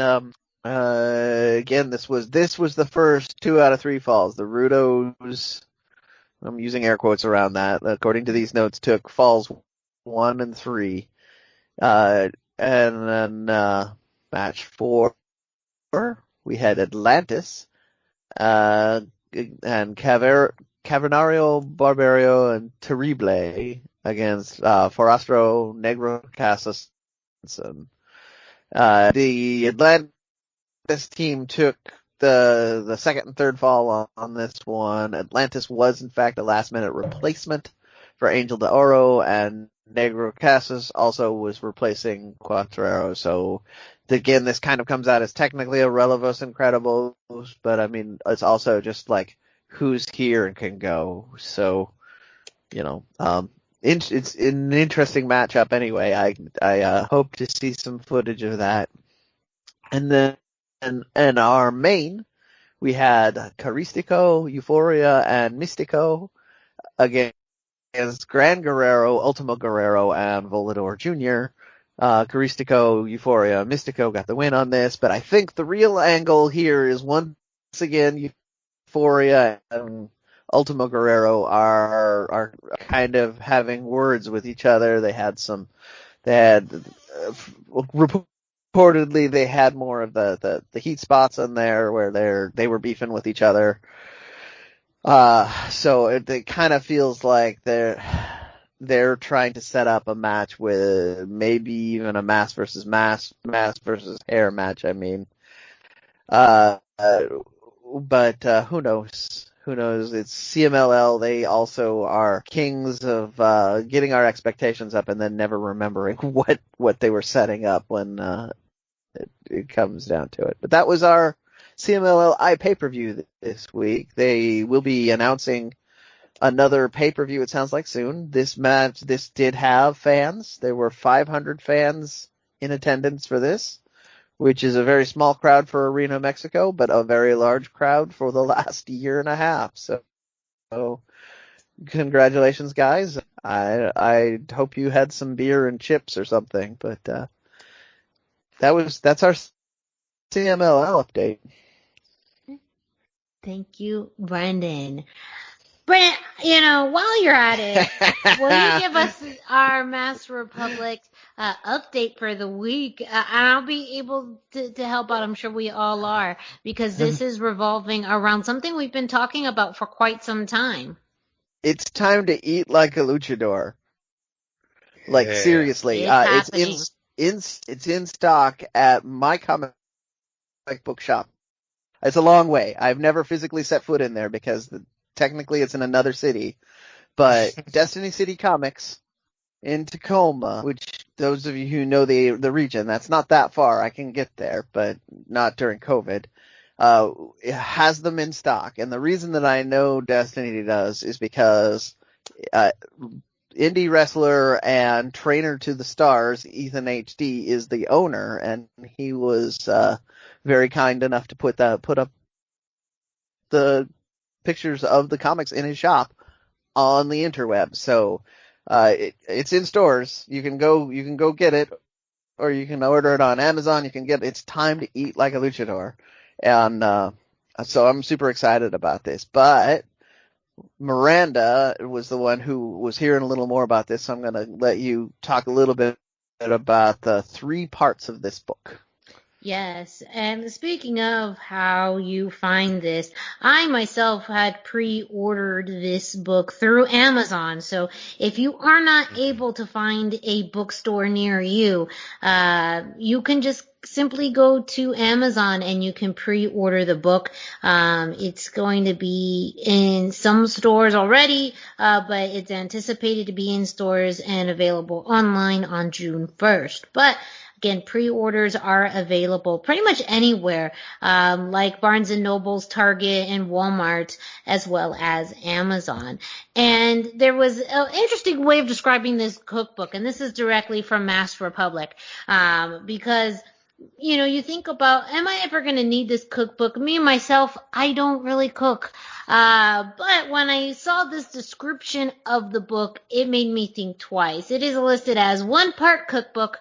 this was the first 2 out of 3 falls. The Rudos, I'm using air quotes around that, according to these notes, took falls 1 and 3. And then match 4. We had Atlantis, and Cavernario, Barbario, and Terrible against Forastro, Negro, Casas. The Atlantis team took the second and third fall on this one. Atlantis was, in fact, a last-minute replacement for Angel de Oro, and Negro Casas also was replacing Cuatrero. So, again, this kind of comes out as technically a Relevos Incredibles, but I mean, it's also just like who's here and can go. So, it's an interesting matchup anyway. I hope to see some footage of that. And then, and our main, we had Caristico, Euphoria, and Mystico against Gran Guerrero, Ultimo Guerrero, and Volador Jr. Caristico, Euphoria, Mystico got the win on this, but I think the real angle here is once again Euphoria and Ultimo Guerrero are kind of having words with each other. Reportedly they had more of the heat spots in there where they were beefing with each other. So it kind of feels like they're trying to set up a match with maybe even a mass versus versus hair match. I mean, but who knows? Who knows? It's CMLL. They also are kings of getting our expectations up and then never remembering what they were setting up when it comes down to it. But that was our CMLL pay-per-view this week. They will be announcing another pay-per-view, it sounds like, soon. This did have fans. There were 500 fans in attendance for this, which is a very small crowd for Reno, Mexico, but a very large crowd for the last year and a half. So congratulations, guys. I hope you had some beer and chips or something, but that's our CMLL update. Thank you, Brendan. Brendan, while you're at it, will you give us our Master Republic update for the week? And I'll be able to help out. I'm sure we all are, because this is revolving around something we've been talking about for quite some time. It's time to eat like a luchador. Like, seriously. It's in stock at my comic book shop. It's a long way. I've never physically set foot in there because technically it's in another city. But Destiny City Comics in Tacoma, which those of you who know the region, that's not that far. I can get there, but not during COVID. it has them in stock. And the reason that I know Destiny does is because indie wrestler and trainer to the stars, Ethan HD, is the owner, and he was very kind enough to put up the pictures of the comics in his shop on the interweb. So it's in stores. You can go get it, or you can order it on Amazon. You can get it. It's time to eat like a luchador, and so I'm super excited about this. But Miranda was the one who was hearing a little more about this, so I'm going to let you talk a little bit about the 3 parts of this book. Yes, and speaking of how you find this, I myself had pre-ordered this book through Amazon. So if you are not able to find a bookstore near you, you can just simply go to Amazon and you can pre-order the book. It's going to be in some stores already, but it's anticipated to be in stores and available online on June 1st. But again, pre-orders are available pretty much anywhere, like Barnes & Noble's, Target, and Walmart, as well as Amazon. And there was an interesting way of describing this cookbook, and this is directly from Masked Republic, because you think about, am I ever going to need this cookbook? Me, myself, I don't really cook. But when I saw this description of the book, it made me think twice. It is listed as 1 part cookbook,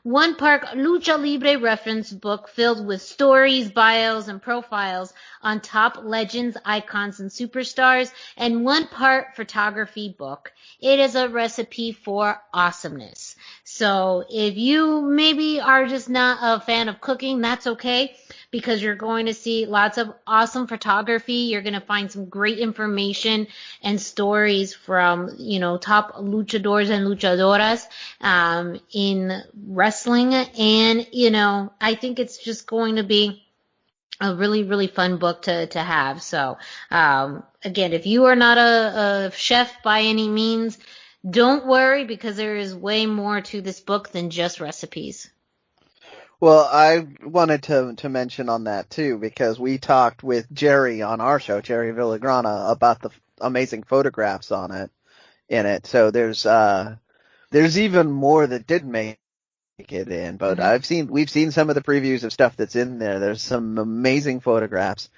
1 part Lucha Libre reference book filled with stories, bios, and profiles on top legends, icons, and superstars, and 1 part photography book. It is a recipe for awesomeness. So if you maybe are just not a fan of cooking, that's okay, because you're going to see lots of awesome photography. You're going to find some great information and stories from, top luchadors and luchadoras in wrestling. And, I think it's just going to be a really, really fun book to have. So, again, if you are not a chef by any means, don't worry, because there is way more to this book than just recipes. Well, I wanted to mention on that too, because we talked with Jerry on our show, Jerry Villagrana, about the amazing photographs in it. So there's even more that did make it in, but we've seen some of the previews of stuff that's in there. There's some amazing photographs.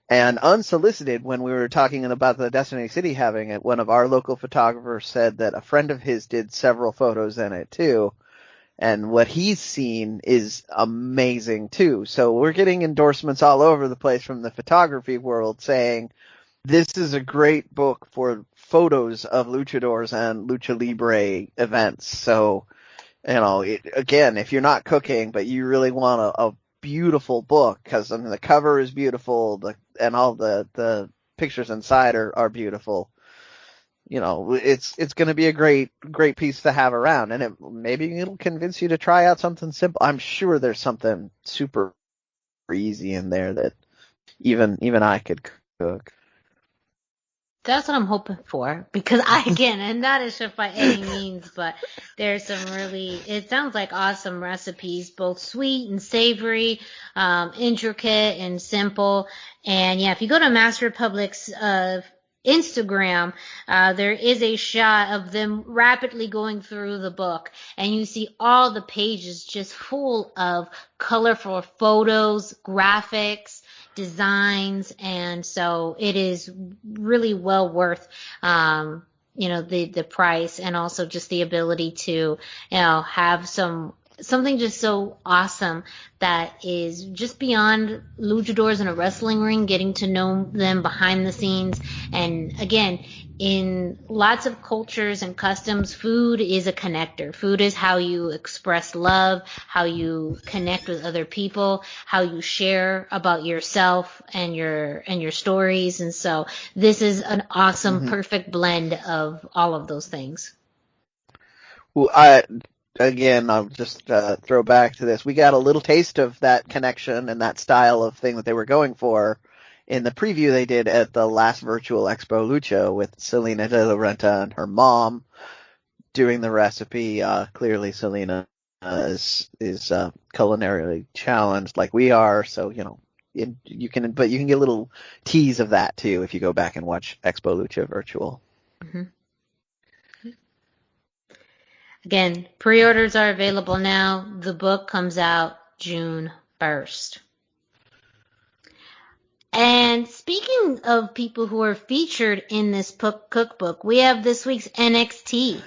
And unsolicited, when we were talking about the Destiny City having it, one of our local photographers said that a friend of his did several photos in it too. And what he's seen is amazing too. So we're getting endorsements all over the place from the photography world saying this is a great book for photos of luchadors and lucha libre events. So, again, if you're not cooking, but you really want a beautiful book, because the cover is beautiful, and all the pictures inside are beautiful. It's going to be a great piece to have around, and maybe it'll convince you to try out something simple. I'm sure there's something super easy in there that even I could cook. That's what I'm hoping for, because I'm not a chef by any means, but there's some it sounds like awesome recipes, both sweet and savory, intricate and simple. And yeah, if you go to Masked Republic's Instagram, there is a shot of them rapidly going through the book, and you see all the pages just full of colorful photos, graphics, designs, and so it is really well worth the price, and also just the ability to have something just so awesome that is just beyond luchadors in a wrestling ring, getting to know them behind the scenes. And again, in lots of cultures and customs, food is a connector. Food is how you express love, how you connect with other people, how you share about yourself and your stories. And so this is an awesome, perfect blend of all of those things. Well, I'll just throw back to this. We got a little taste of that connection and that style of thing that they were going for in the preview they did at the last Virtual Expo Lucha with Selena De La Renta and her mom doing the recipe. Clearly Selena is culinarily challenged like we are, so you can get a little tease of that too if you go back and watch Expo Lucha Virtual. Mm-hmm. Again, pre-orders are available now. The book comes out June 1st. And speaking of people who are featured in this cookbook, we have this week's NXT.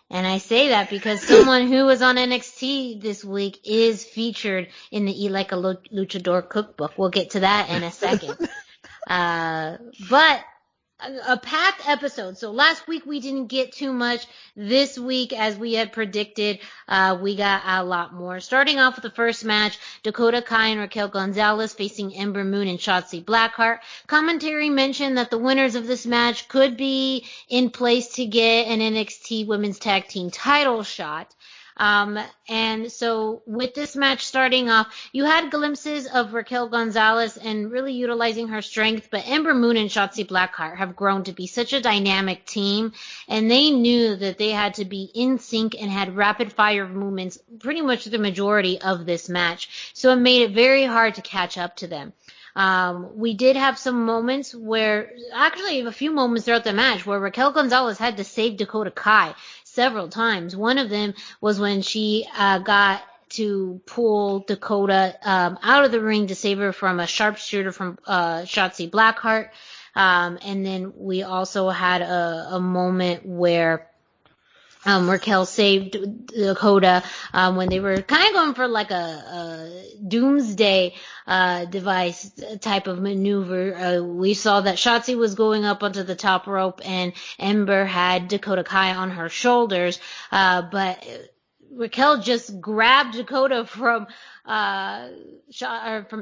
And I say that because someone who was on NXT this week is featured in the Eat Like a Luchador cookbook. We'll get to that in a second. But a packed episode. So last week we didn't get too much. This week, as we had predicted, we got a lot more. Starting off with the first match, Dakota Kai and Raquel Gonzalez facing Ember Moon and Shotzi Blackheart. Commentary mentioned that the winners of this match could be in place to get an NXT Women's Tag Team title shot. And so with this match starting off, you had glimpses of Raquel Gonzalez and really utilizing her strength, but Ember Moon and Shotzi Blackheart have grown to be such a dynamic team, and they knew that they had to be in sync and had rapid fire movements pretty much the majority of this match. So it made it very hard to catch up to them. We did have some moments actually a few moments throughout the match where Raquel Gonzalez had to save Dakota Kai several times. One of them was when she got to pull Dakota out of the ring to save her from a sharpshooter from Shotzi Blackheart. And then we also had a moment where Raquel saved Dakota when they were kind of going for like a doomsday device type of maneuver. We saw that Shotzi was going up onto the top rope and Ember had Dakota Kai on her shoulders, but Raquel just grabbed Dakota from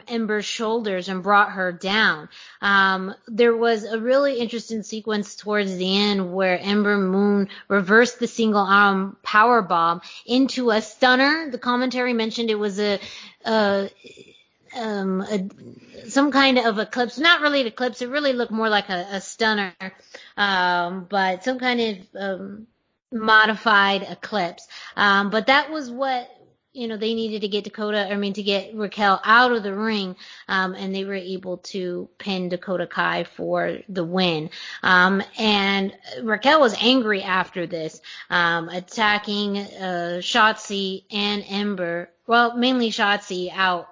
Ember's shoulders and brought her down. There was a really interesting sequence towards the end where Ember Moon reversed the single arm power bomb into a stunner. The commentary mentioned it was some kind of eclipse, not really an eclipse. It really looked more like a stunner, but some kind of modified eclipse. But that was what, they needed to get to get Raquel out of the ring, and they were able to pin Dakota Kai for the win. And Raquel was angry after this, attacking Shotzi and Ember. Well, mainly Shotzi out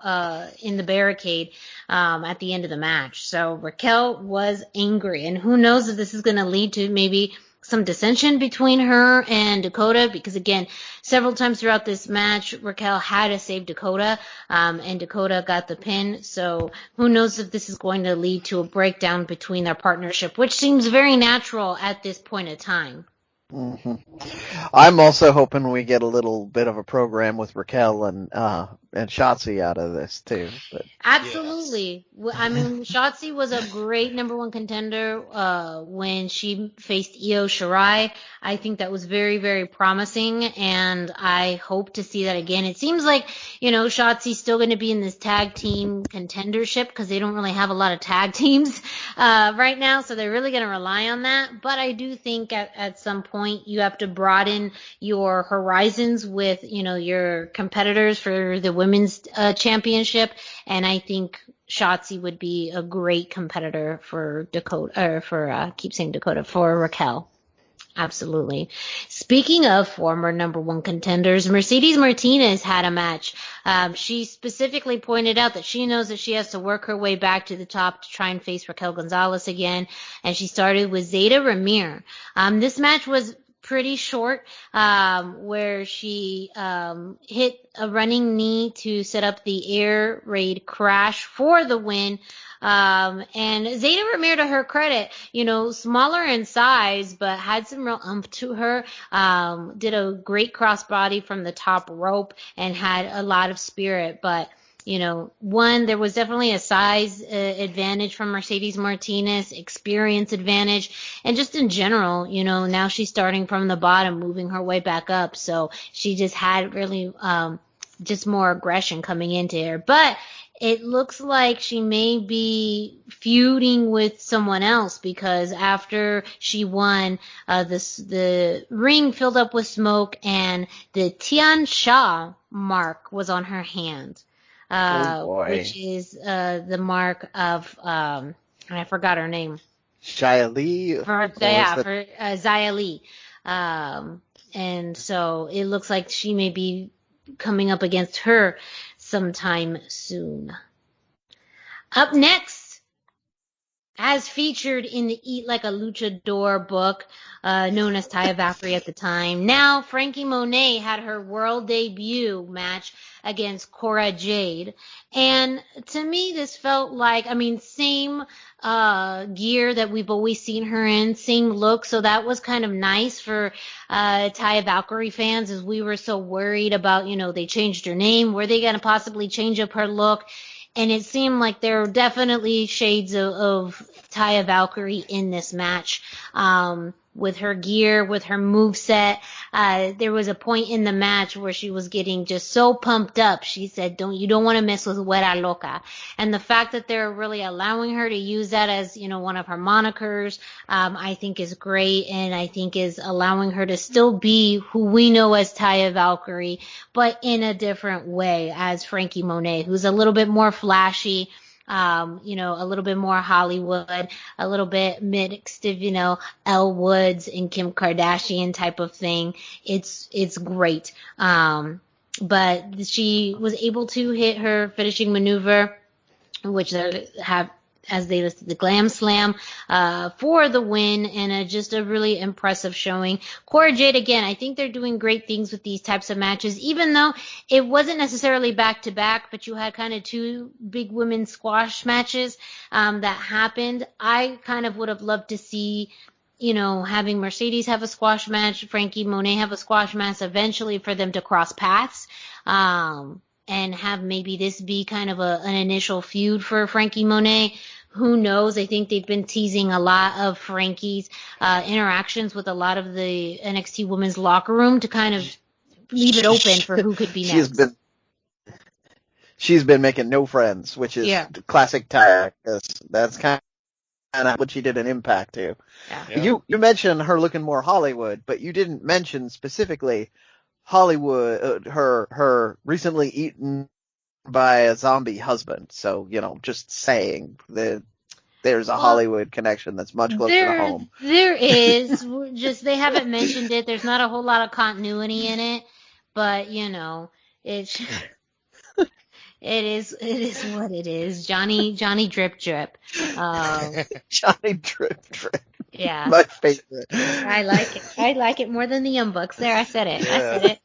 in the barricade at the end of the match. So Raquel was angry, and who knows if this is going to lead to maybe some dissension between her and Dakota, because again, several times throughout this match, Raquel had to save Dakota, and Dakota got the pin. So who knows if this is going to lead to a breakdown between their partnership, which seems very natural at this point in time. Mm-hmm. I'm also hoping we get a little bit of a program with Raquel and Shotzi out of this too. But. Absolutely. Yes. I mean, Shotzi was a great number one contender when she faced Io Shirai. I think that was very, very promising, and I hope to see that again. It seems like, Shotzi's still going to be in this tag team contendership because they don't really have a lot of tag teams right now, so they're really going to rely on that. But I do think at some point you have to broaden your horizons with, your competitors for the women's championship, and I think Shotzi would be a great competitor for Dakota, or for Raquel. Absolutely. Speaking of former number one contenders, Mercedes Martinez had a match. She specifically pointed out that she knows that she has to work her way back to the top to try and face Raquel Gonzalez again, and she started with Zayda Ramir. This match was pretty short, where she hit a running knee to set up the air raid crash for the win. And Zayda Ramir, to her credit, smaller in size, but had some real oomph to her, did a great crossbody from the top rope and had a lot of spirit. But, there was definitely a size advantage from Mercedes Martinez, experience advantage, and just in general, now she's starting from the bottom, moving her way back up. So she just had really, just more aggression coming into her. But it looks like she may be feuding with someone else, because after she won, the ring filled up with smoke and the Tian Sha mark was on her hand. which is the mark of, I forgot her name. Xia Li? For Xia Li. And so it looks like she may be coming up against her sometime soon. Up next, as featured in the Eat Like a Luchador book, known as Taya Valkyrie at the time, now Franky Monet had her world debut match against Cora Jade. And to me, this felt like, same gear that we've always seen her in, same look. So that was kind of nice for Taya Valkyrie fans, as we were so worried about, they changed her name. Were they going to possibly change up her look? And it seemed like there were definitely shades of Taya Valkyrie in this match. With her gear, with her moveset. There was a point in the match where she was getting just so pumped up. She said, you don't want to mess with Güera Loca. And the fact that they're really allowing her to use that as, one of her monikers, I think is great. And I think is allowing her to still be who we know as Taya Valkyrie, but in a different way as Franky Monet, who's a little bit more flashy. A little bit more Hollywood, a little bit mixed of, Elle Woods and Kim Kardashian type of thing. It's great. But she was able to hit her finishing maneuver, which they have, as they listed, the Glam Slam, for the win, and just a really impressive showing. Cora Jade, again, I think they're doing great things with these types of matches, even though it wasn't necessarily back-to-back, but you had kind of two big women's squash matches that happened. I kind of would have loved to see, having Mercedes have a squash match, Franky Monet have a squash match, eventually for them to cross paths. And have maybe this be kind of an initial feud for Franky Monet. Who knows? I think they've been teasing a lot of Franky's interactions with a lot of the NXT women's locker room to kind of leave it open for who could be next. She's been making no friends, which is classic Taya. That's kind of what she did in Impact too. Yeah. You mentioned her looking more Hollywood, but you didn't mention specifically Hollywood, her recently eaten by a zombie husband. So, just saying that there's a Hollywood connection that's much closer to home. There is. Just they haven't mentioned it. There's not a whole lot of continuity in it, but it's it is what it is. Johnny Drip Drip. Johnny Drip Drip. Yeah. My favorite. I like it more than the Young Bucks. There, I said it.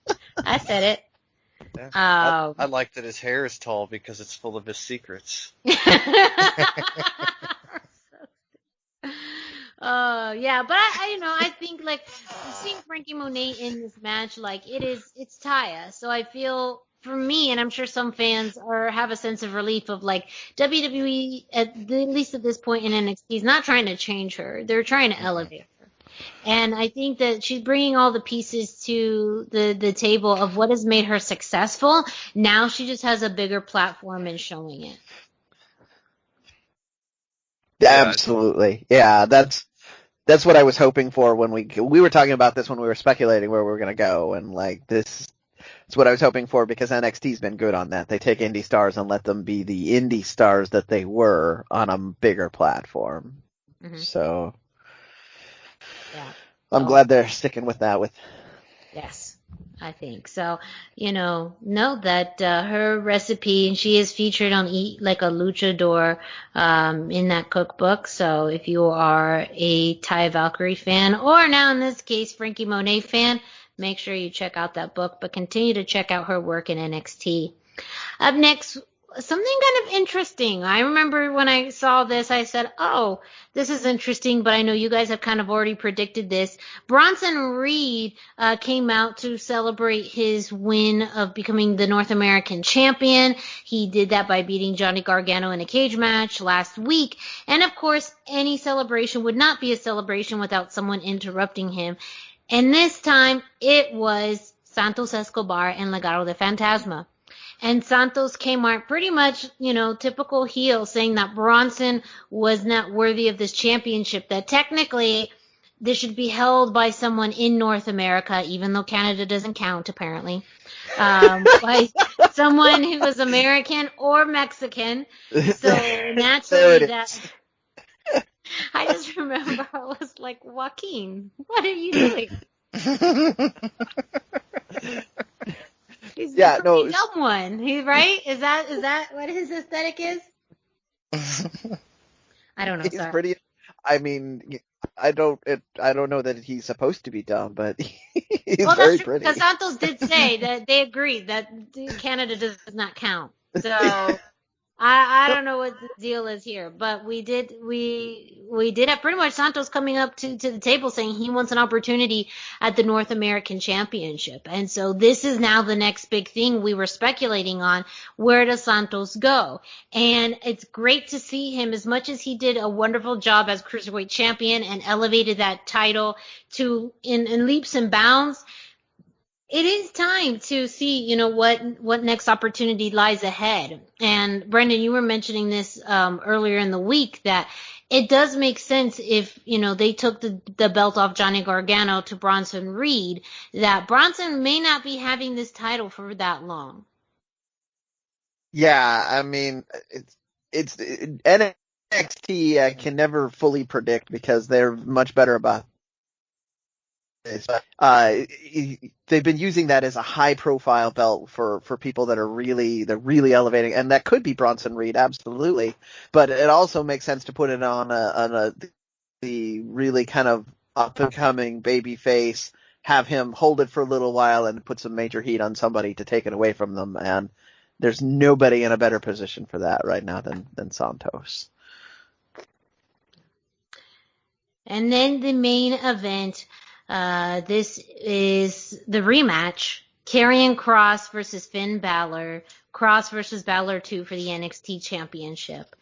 I said it. Yeah. I like that his hair is tall because it's full of his secrets. But I think like seeing Franky Monet in this match, like it's Taya. So I feel for me, and I'm sure some fans have a sense of relief of like WWE at least at this point in NXT is not trying to change her. They're trying to elevate her. And I think that she's bringing all the pieces to the table of what has made her successful. Now she just has a bigger platform in showing it. Absolutely. Yeah, that's what I was hoping for when we were talking about this when we were speculating where we were going to go. And like this is what I was hoping for because NXT's been good on that. They take indie stars and let them be the indie stars that they were on a bigger platform. Mm-hmm. So... yeah. I'm glad they're sticking with that. Yes, I think so. Know that her recipe, and she is featured on Eat Like a Luchador in that cookbook. So if you are a Taya Valkyrie fan, or now in this case Franky Monet fan, make sure you check out that book. But continue to check out her work in NXT. Up next, something kind of interesting. I remember when I saw this, I said, oh, this is interesting, but I know you guys have kind of already predicted this. Bronson Reed came out to celebrate his win of becoming the North American champion. He did that by beating Johnny Gargano in a cage match last week. And, of course, any celebration would not be a celebration without someone interrupting him. And this time, it was Santos Escobar and Legado de Fantasma. And Santos came out pretty much, typical heel, saying that Bronson was not worthy of this championship, that technically this should be held by someone in North America, even though Canada doesn't count, apparently. By someone who was American or Mexican. So There naturally it is. I just remember I was like, Joaquin, what are you doing? He's Yeah, the no, pretty dumb one. He's right? Is that what his aesthetic is? I don't know, he's sorry. pretty. I mean, I don't know that he's supposed to be dumb, but he's Well, very that's true, pretty. because Santos did say that they agreed that Canada does not count. So I don't know what the deal is here, but we did have pretty much Santos coming up to the table saying he wants an opportunity at the North American Championship. And so this is now the next big thing we were speculating on. Where does Santos go? And it's great to see him, as much as he did a wonderful job as Cruiserweight Champion and elevated that title to in leaps and bounds. It is time to see, what next opportunity lies ahead. And Brendan, you were mentioning this earlier in the week, that it does make sense if, they took the belt off Johnny Gargano to Bronson Reed, that Bronson may not be having this title for that long. Yeah, I mean, it's NXT can never fully predict because they're much better about this. They've been using that as a high profile belt for people that are really elevating, and that could be Bronson Reed, absolutely. But it also makes sense to put it on the really kind of up and coming baby face, have him hold it for a little while and put some major heat on somebody to take it away from them. And there's nobody in a better position for that right now than Santos. And then the main event. This is the rematch. Karrion Kross versus Finn Balor. Kross versus Balor 2 for the NXT Championship.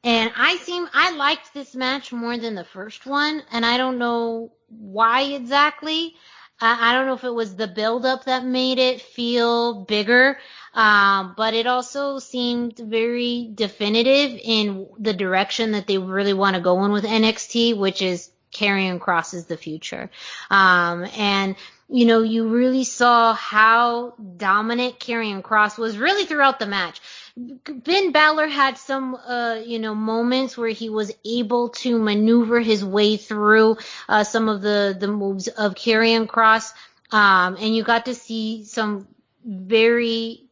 And I liked this match more than the first one, and I don't know why exactly. I don't know if it was the build-up that made it feel bigger, but it also seemed very definitive in the direction that they really want to go in with NXT, which is Karrion Kross is the future. And you really saw how dominant Karrion Kross was really throughout the match. Finn Balor had some, moments where he was able to maneuver his way through some of the moves of Karrion Kross, and you got to see some very,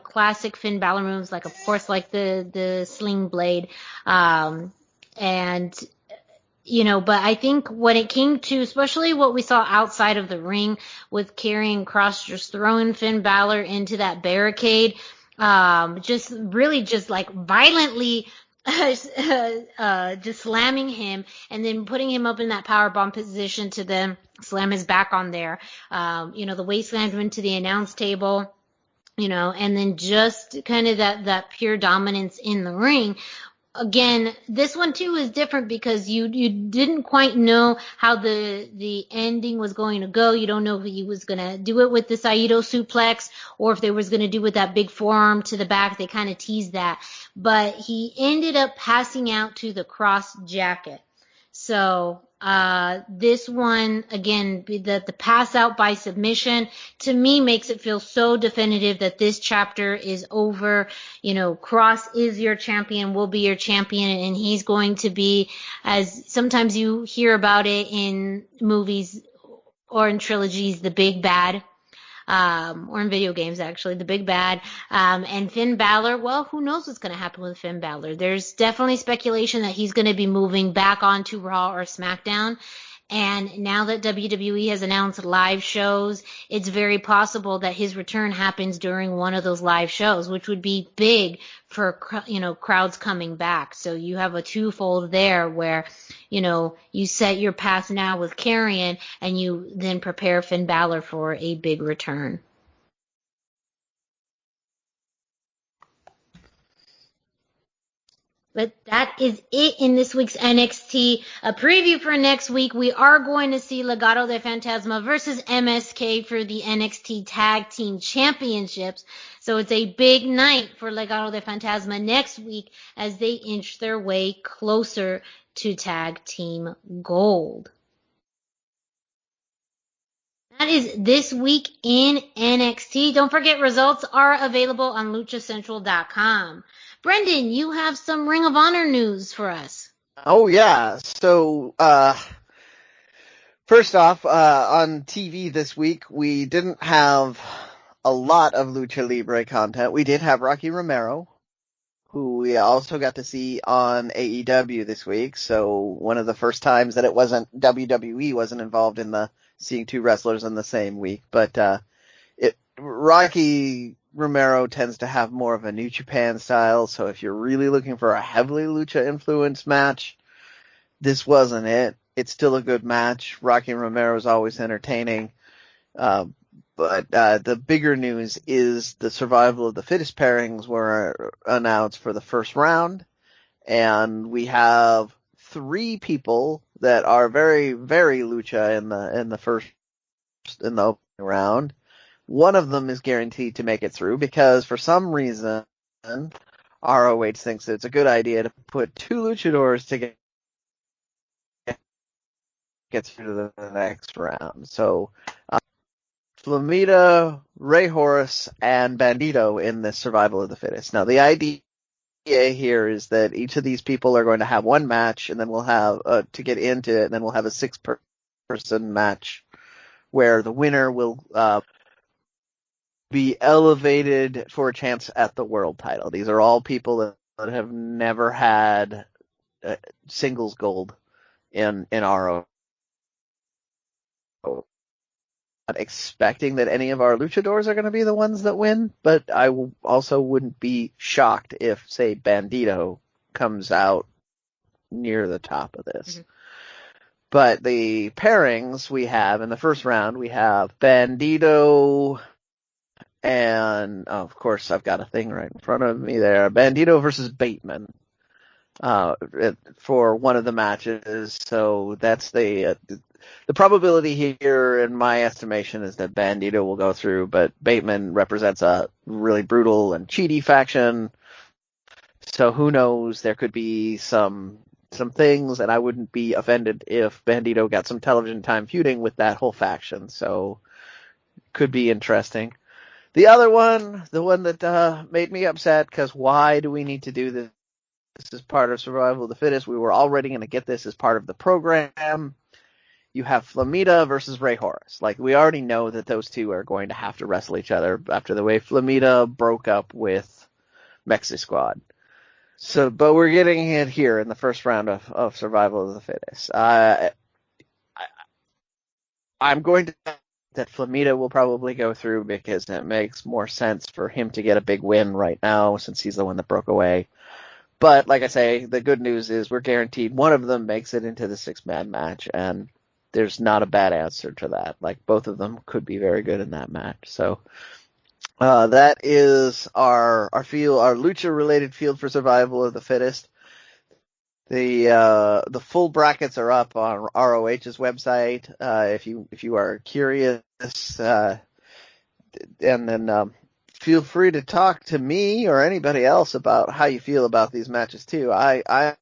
classic Finn Balor moves, like, of course, like the sling blade, but I think when it came to, especially what we saw outside of the ring with Karrion Kross just throwing Finn Balor into that barricade, just like violently just slamming him and then putting him up in that powerbomb position to then slam his back on there. The way he slammed him into the announce table, and then just kind of that pure dominance in the ring. Again, this one too is different because you didn't quite know how the ending was going to go. You don't know if he was going to do it with the Saito suplex or if they was going to do with that big forearm to the back. They kind of teased that. But he ended up passing out to the cross jacket. So this one, again, the pass out by submission, to me makes it feel so definitive that this chapter is over. Kross is your champion, will be your champion, and he's going to be, as sometimes you hear about it in movies or in trilogies, the big bad. Or in video games, actually, the big bad. And Finn Balor, well, who knows what's going to happen with Finn Balor? There's definitely speculation that he's going to be moving back onto Raw or SmackDown. And now that WWE has announced live shows, it's very possible that his return happens during one of those live shows, which would be big for, crowds coming back. So you have a twofold there where, you set your path now with Karrion and you then prepare Finn Balor for a big return. But that is it in this week's NXT. A preview for next week, we are going to see Legado del Fantasma versus MSK for the NXT Tag Team Championships. So it's a big night for Legado del Fantasma next week as they inch their way closer to Tag Team Gold. That is this week in NXT. Don't forget, results are available on luchacentral.com. Brendan, you have some Ring of Honor news for us. Oh, yeah. So, first off, on TV this week, we didn't have a lot of Lucha Libre content. We did have Rocky Romero, who we also got to see on AEW this week. So one of the first times that WWE wasn't involved in the seeing two wrestlers in the same week. But Rocky Romero tends to have more of a New Japan style. So if you're really looking for a heavily Lucha influenced match, this wasn't it. It's still a good match. Rocky Romero is always entertaining. But the bigger news is the survival of the fittest pairings were announced for the first round, and we have 3 people that are very, very lucha in the opening round. One of them is guaranteed to make it through because for some reason ROH thinks it's a good idea to put 2 luchadors to get through to the next round. So Flamita, Rey Horus, and Bandito in the survival of the fittest. Now, the idea here is that each of these people are going to have one match, and then we'll have, to get into it, and then we'll have a 6-person match where the winner will be elevated for a chance at the world title. These are all people that have never had singles gold in ROH. Not expecting that any of our luchadors are going to be the ones that win, but I also wouldn't be shocked if, say, Bandito comes out near the top of this. Mm-hmm. But the pairings we have in the first round, we have Bandito and, of course, I've got a thing right in front of me there, Bandito versus Bateman for one of the matches. So that's the probability here, in my estimation, is that Bandito will go through, but Bateman represents a really brutal and cheaty faction. So who knows? There could be some things, and I wouldn't be offended if Bandito got some television time feuding with that whole faction. So could be interesting. The other one, the one that made me upset, because why do we need to do this? This is part of Survival of the Fittest. We were already going to get this as part of the program. You have Flamita versus Rey Horus. Like, we already know that those two are going to have to wrestle each other after the way Flamita broke up with Mexi Squad. So, but we're getting it here in the first round of Survival of the Fittest. I'm going to think that Flamita will probably go through because it makes more sense for him to get a big win right now since he's the one that broke away. But like I say, the good news is we're guaranteed one of them makes it into the 6-man match, and there's not a bad answer to that. Like, both of them could be very good in that match. So that is our lucha related field for Survival of the Fittest. The full brackets are up on ROH's website if you are curious, and then feel free to talk to me or anybody else about how you feel about these matches too. I'm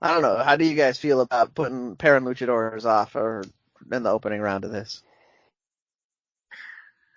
I don't know. How do you guys feel about pairing luchadors off or in the opening round of this?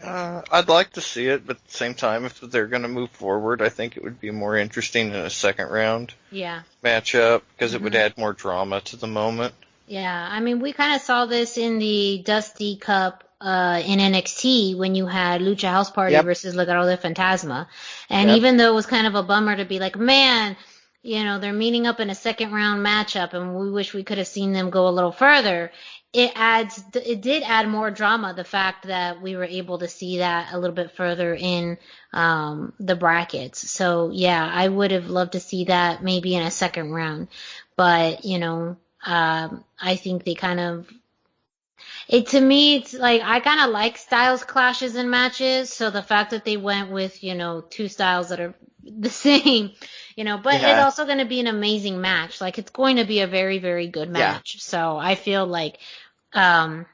I'd like to see it, but at the same time, if they're going to move forward, I think it would be more interesting in a second round matchup because it would add more drama to the moment. Yeah, I mean, we kind of saw this in the Dusty Cup in NXT when you had Lucha House Party versus Legado del Fantasma. And even though it was kind of a bummer to be like, man, you know, they're meeting up in a second round matchup and we wish we could have seen them go a little further. It did add more drama, the fact that we were able to see that a little bit further in the brackets. So yeah, I would have loved to see that maybe in a second round. But, you know, I think they kind of, to me, it's like, I kind of like styles clashes in matches. So the fact that they went with, you know, two styles that are the same, you know, but it's also going to be an amazing match. Like, it's going to be a very, very good match. Yeah. So I feel like, in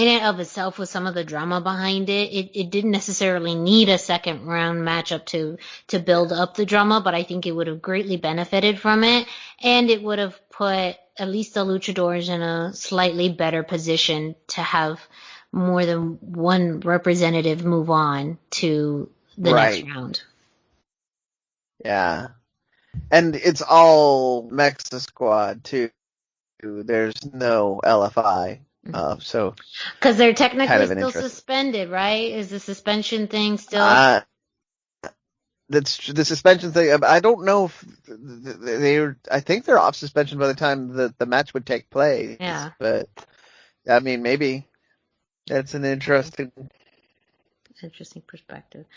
and of itself, with some of the drama behind it, it didn't necessarily need a second round matchup to build up the drama, but I think it would have greatly benefited from it, and it would have put at least the luchadors in a slightly better position to have more than one representative move on to the next round. Yeah. And it's all Mexa squad too. There's no LFI. So because they're technically still suspended, right? Is the suspension thing still? That's the suspension thing. I don't know if I think they're off suspension by the time the match would take place. Yeah. But I mean, maybe that's an interesting perspective.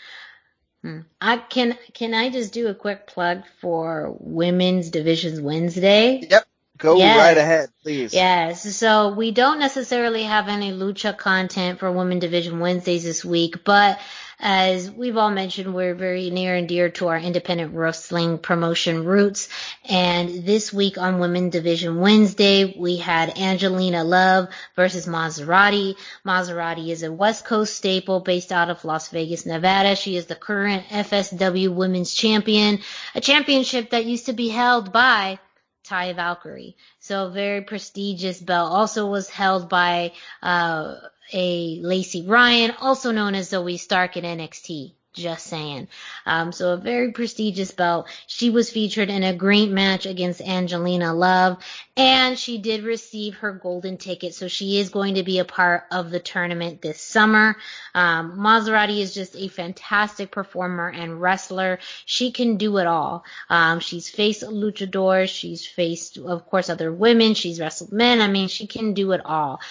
Can I just do a quick plug for Women's Divisions Wednesday? Yep. Go right ahead, please. Yes. So we don't necessarily have any lucha content for Women Division Wednesdays this week, but as we've all mentioned, we're very near and dear to our independent wrestling promotion roots. And this week on Women Division Wednesday, we had Angelina Love versus Maserati. Maserati is a West Coast staple based out of Las Vegas, Nevada. She is the current FSW Women's Champion, a championship that used to be held by Taya Valkyrie. So a very prestigious belt. Also was held by a Lacey Ryan, also known as Zoe Stark in NXT. Just saying. So a very prestigious belt. She was featured in a great match against Angelina Love, and she did receive her golden ticket, so she is going to be a part of the tournament this summer. Maserati is just a fantastic performer and wrestler. She can do it all. She's faced luchadors. She's faced, of course, other women. She's wrestled men. I mean, she can do it all.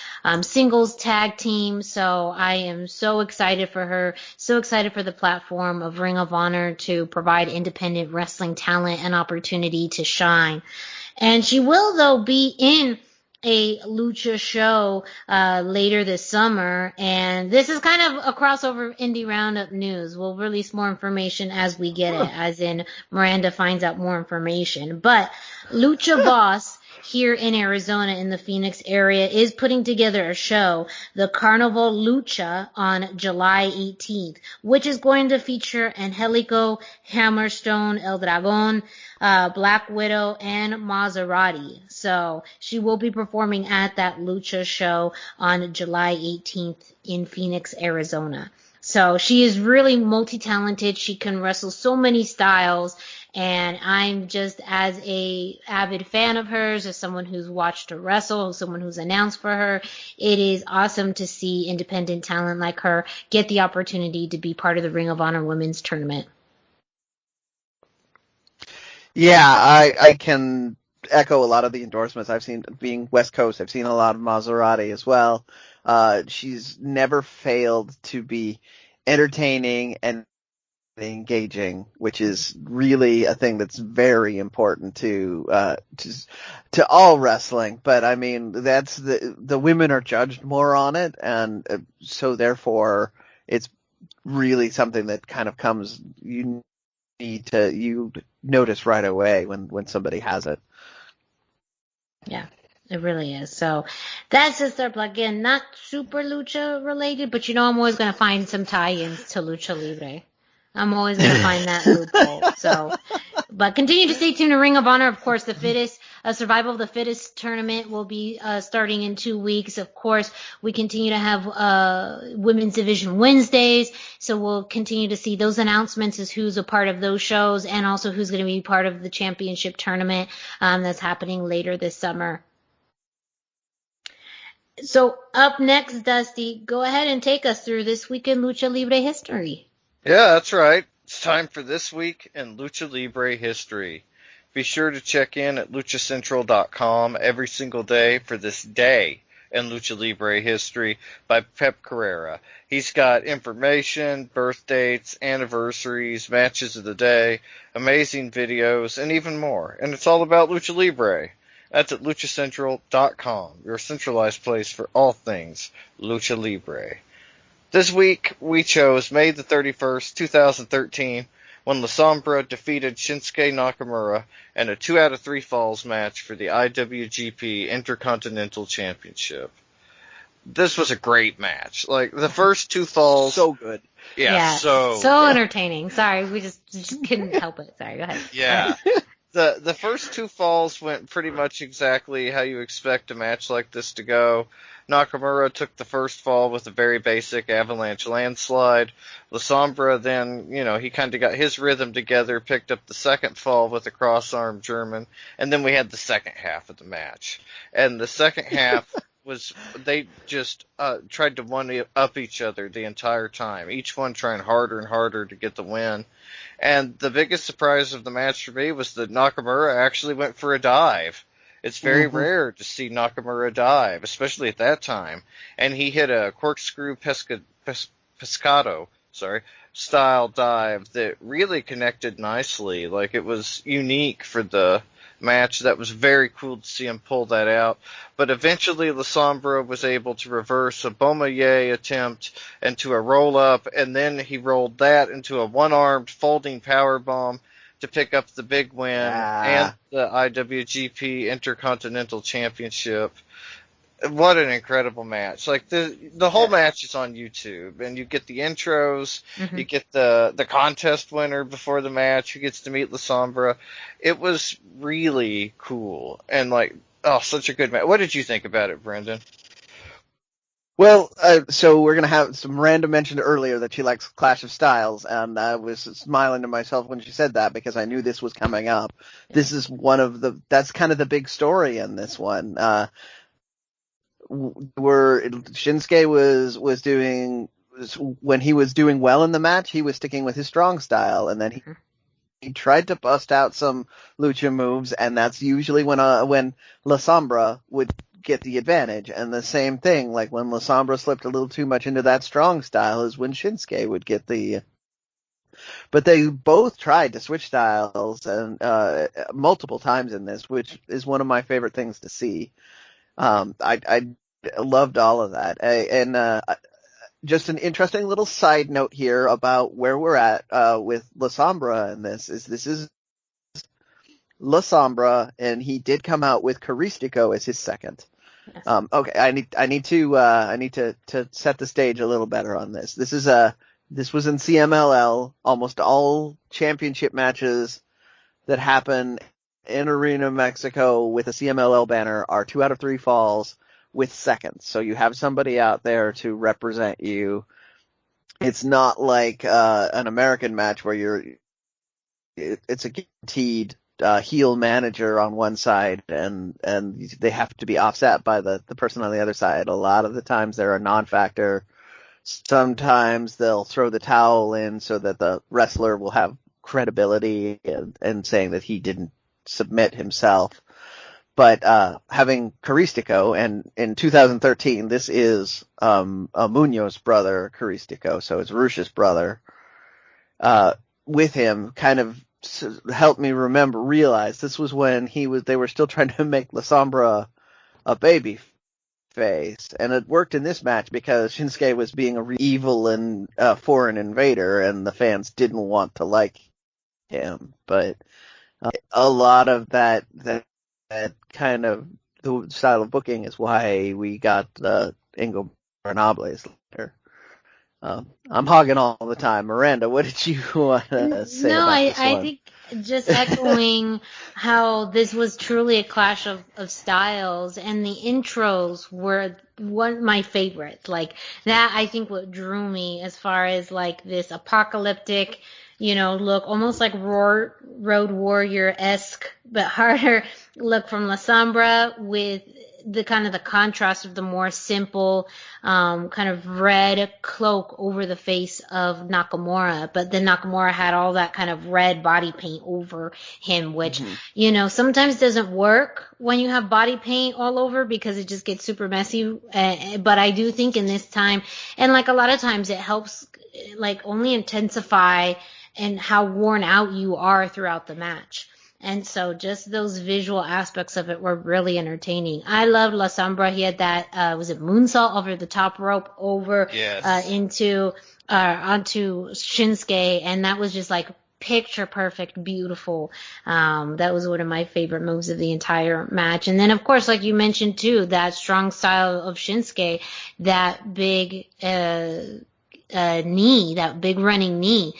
Singles, tag team. So I am so excited for her. So excited for the platform of Ring of Honor to provide independent wrestling talent an opportunity to shine. And she will, though, be in a lucha show later this summer, and this is kind of a crossover indie roundup news. We'll release more information as we get it, as in Miranda finds out more information. But Lucha Boss here in Arizona in the Phoenix area is putting together a show, the Carnival Lucha, on July 18th, which is going to feature Angelico, Hammerstone, El Dragon, Black Widow, and Maserati. So she will be performing at that Lucha show on July 18th in Phoenix, Arizona. So she is really multi-talented. She can wrestle so many styles. And I'm just, as a avid fan of hers, as someone who's watched her wrestle, someone who's announced for her, it is awesome to see independent talent like her get the opportunity to be part of the Ring of Honor Women's Tournament. Yeah, I can echo a lot of the endorsements I've seen. Being West Coast, I've seen a lot of Maserati as well. She's never failed to be entertaining and engaging, which is really a thing that's very important to all wrestling. But I mean, that's the women are judged more on it, and so therefore it's really something that kind of comes, you notice right away when somebody has it. Yeah. It really is. So that's just our plug in. Not super lucha related, but I'm always going to find some tie-ins to Lucha Libre. I'm always going to find that loophole. So, but continue to stay tuned to Ring of Honor. Of course, the fittest, Survival of the Fittest tournament will be starting in 2 weeks. Of course, we continue to have Women's Division Wednesdays. So we'll continue to see those announcements as who's a part of those shows, and also who's going to be part of the championship tournament that's happening later this summer. So up next, Dusty, go ahead and take us through this week in Lucha Libre history. Yeah, that's right. It's time for This Week in Lucha Libre History. Be sure to check in at luchacentral.com every single day for this day in Lucha Libre History by Pep Carrera. He's got information, birth dates, anniversaries, matches of the day, amazing videos, and even more. And it's all about Lucha Libre. That's at luchacentral.com, your centralized place for all things Lucha Libre. This week, we chose May the 31st, 2013, when La Sombra defeated Shinsuke Nakamura in a 2 out of 3 falls match for the IWGP Intercontinental Championship. This was a great match. Like, the first 2 falls... So good. Yeah, so entertaining. Sorry, we just couldn't help it. Sorry, go ahead. Yeah. The first two falls went pretty much exactly how you expect a match like this to go. Nakamura took the first fall with a very basic avalanche landslide. La Sombra then, he kind of got his rhythm together, picked up the second fall with a cross-arm German, and then we had the second half of the match. And the second half was, they just tried to one-up each other the entire time, each one trying harder and harder to get the win. And the biggest surprise of the match for me was that Nakamura actually went for a dive. It's very rare to see Nakamura dive, especially at that time. And he hit a corkscrew pescado style dive that really connected nicely. Like, it was unique for the match. That was very cool to see him pull that out. But eventually La Sombra was able to reverse a Bomaye attempt into a roll-up, and then he rolled that into a one-armed folding powerbomb to pick up the big win and the IWGP Intercontinental Championship. What an incredible match. Like, the whole match is on YouTube, and you get the intros, you get the contest winner before the match who gets to meet La Sombra. It was really cool, and such a good match. What did you think about it, Brendan? Well, so we're going to have some. Miranda mentioned earlier that she likes Clash of Styles, and I was smiling to myself when she said that because I knew this was coming up. This is that's kind of the big story in this one. Where Shinsuke was doing, when he was doing well in the match, he was sticking with his strong style, and then he tried to bust out some lucha moves, and that's usually when La Sombra would get the advantage. And the same thing, like when La Sombra slipped a little too much into that strong style, is when Shinsuke would get the. But they both tried to switch styles and multiple times in this, which is one of my favorite things to see. I loved all of that. And just an interesting little side note here about where we're at with La Sombra in this is La Sombra, and he did come out with Caristico as his second. Yes. Okay, I need to set the stage a little better on this. This was in CMLL. Almost all championship matches that happen in Arena Mexico with a CMLL banner are 2 out of 3 falls with seconds. So you have somebody out there to represent you. It's not like an American match where it's a guaranteed heel manager on one side and they have to be offset by the person on the other side. A lot of the times they're a non-factor. Sometimes they'll throw the towel in so that the wrestler will have credibility and saying that he didn't submit himself. But having Caristico, and in 2013, this is a Munoz brother, Caristico, so it's Rush's brother, with him, kind of helped me realize this was when they were still trying to make La Sombra a baby face, and it worked in this match because Shinsuke was being a evil and foreign invader, and the fans didn't want to like him. But a lot of that kind of the style of booking is why we got Ingo Bernables later. I'm hogging all the time. Miranda, what did you want to say about this one? I think just echoing how this was truly a clash of styles, and the intros were one of my favorites. Like, that, I think, what drew me as far as, like, this apocalyptic, look, almost like Road Warrior-esque, but harder look from La Sombra, with the kind of the contrast of the more simple, kind of red cloak over the face of Nakamura. But then Nakamura had all that kind of red body paint over him, which, sometimes doesn't work when you have body paint all over because it just gets super messy. But I do think in this time, and like a lot of times it helps, like, only intensify and how worn out you are throughout the match. And so just those visual aspects of it were really entertaining. I loved La Sombra. He had that, was it moonsault over the top rope over, onto Shinsuke. And that was just like picture perfect, beautiful. That was one of my favorite moves of the entire match. And then, of course, like you mentioned too, that strong style of Shinsuke, that big, knee, that big running knee.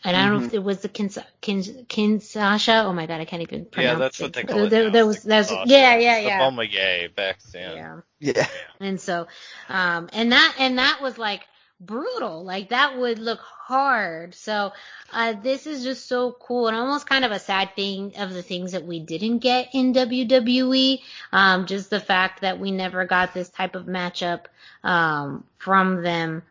And I don't know if it was the Kinshasa. Oh my God, I can't even pronounce it. Yeah, that's what they call it now. Yeah. Bombayé back then. Yeah. And so, and that was like brutal. Like that would look hard. So, this is just so cool and almost kind of a sad thing of the things that we didn't get in WWE. Just the fact that we never got this type of matchup, from them.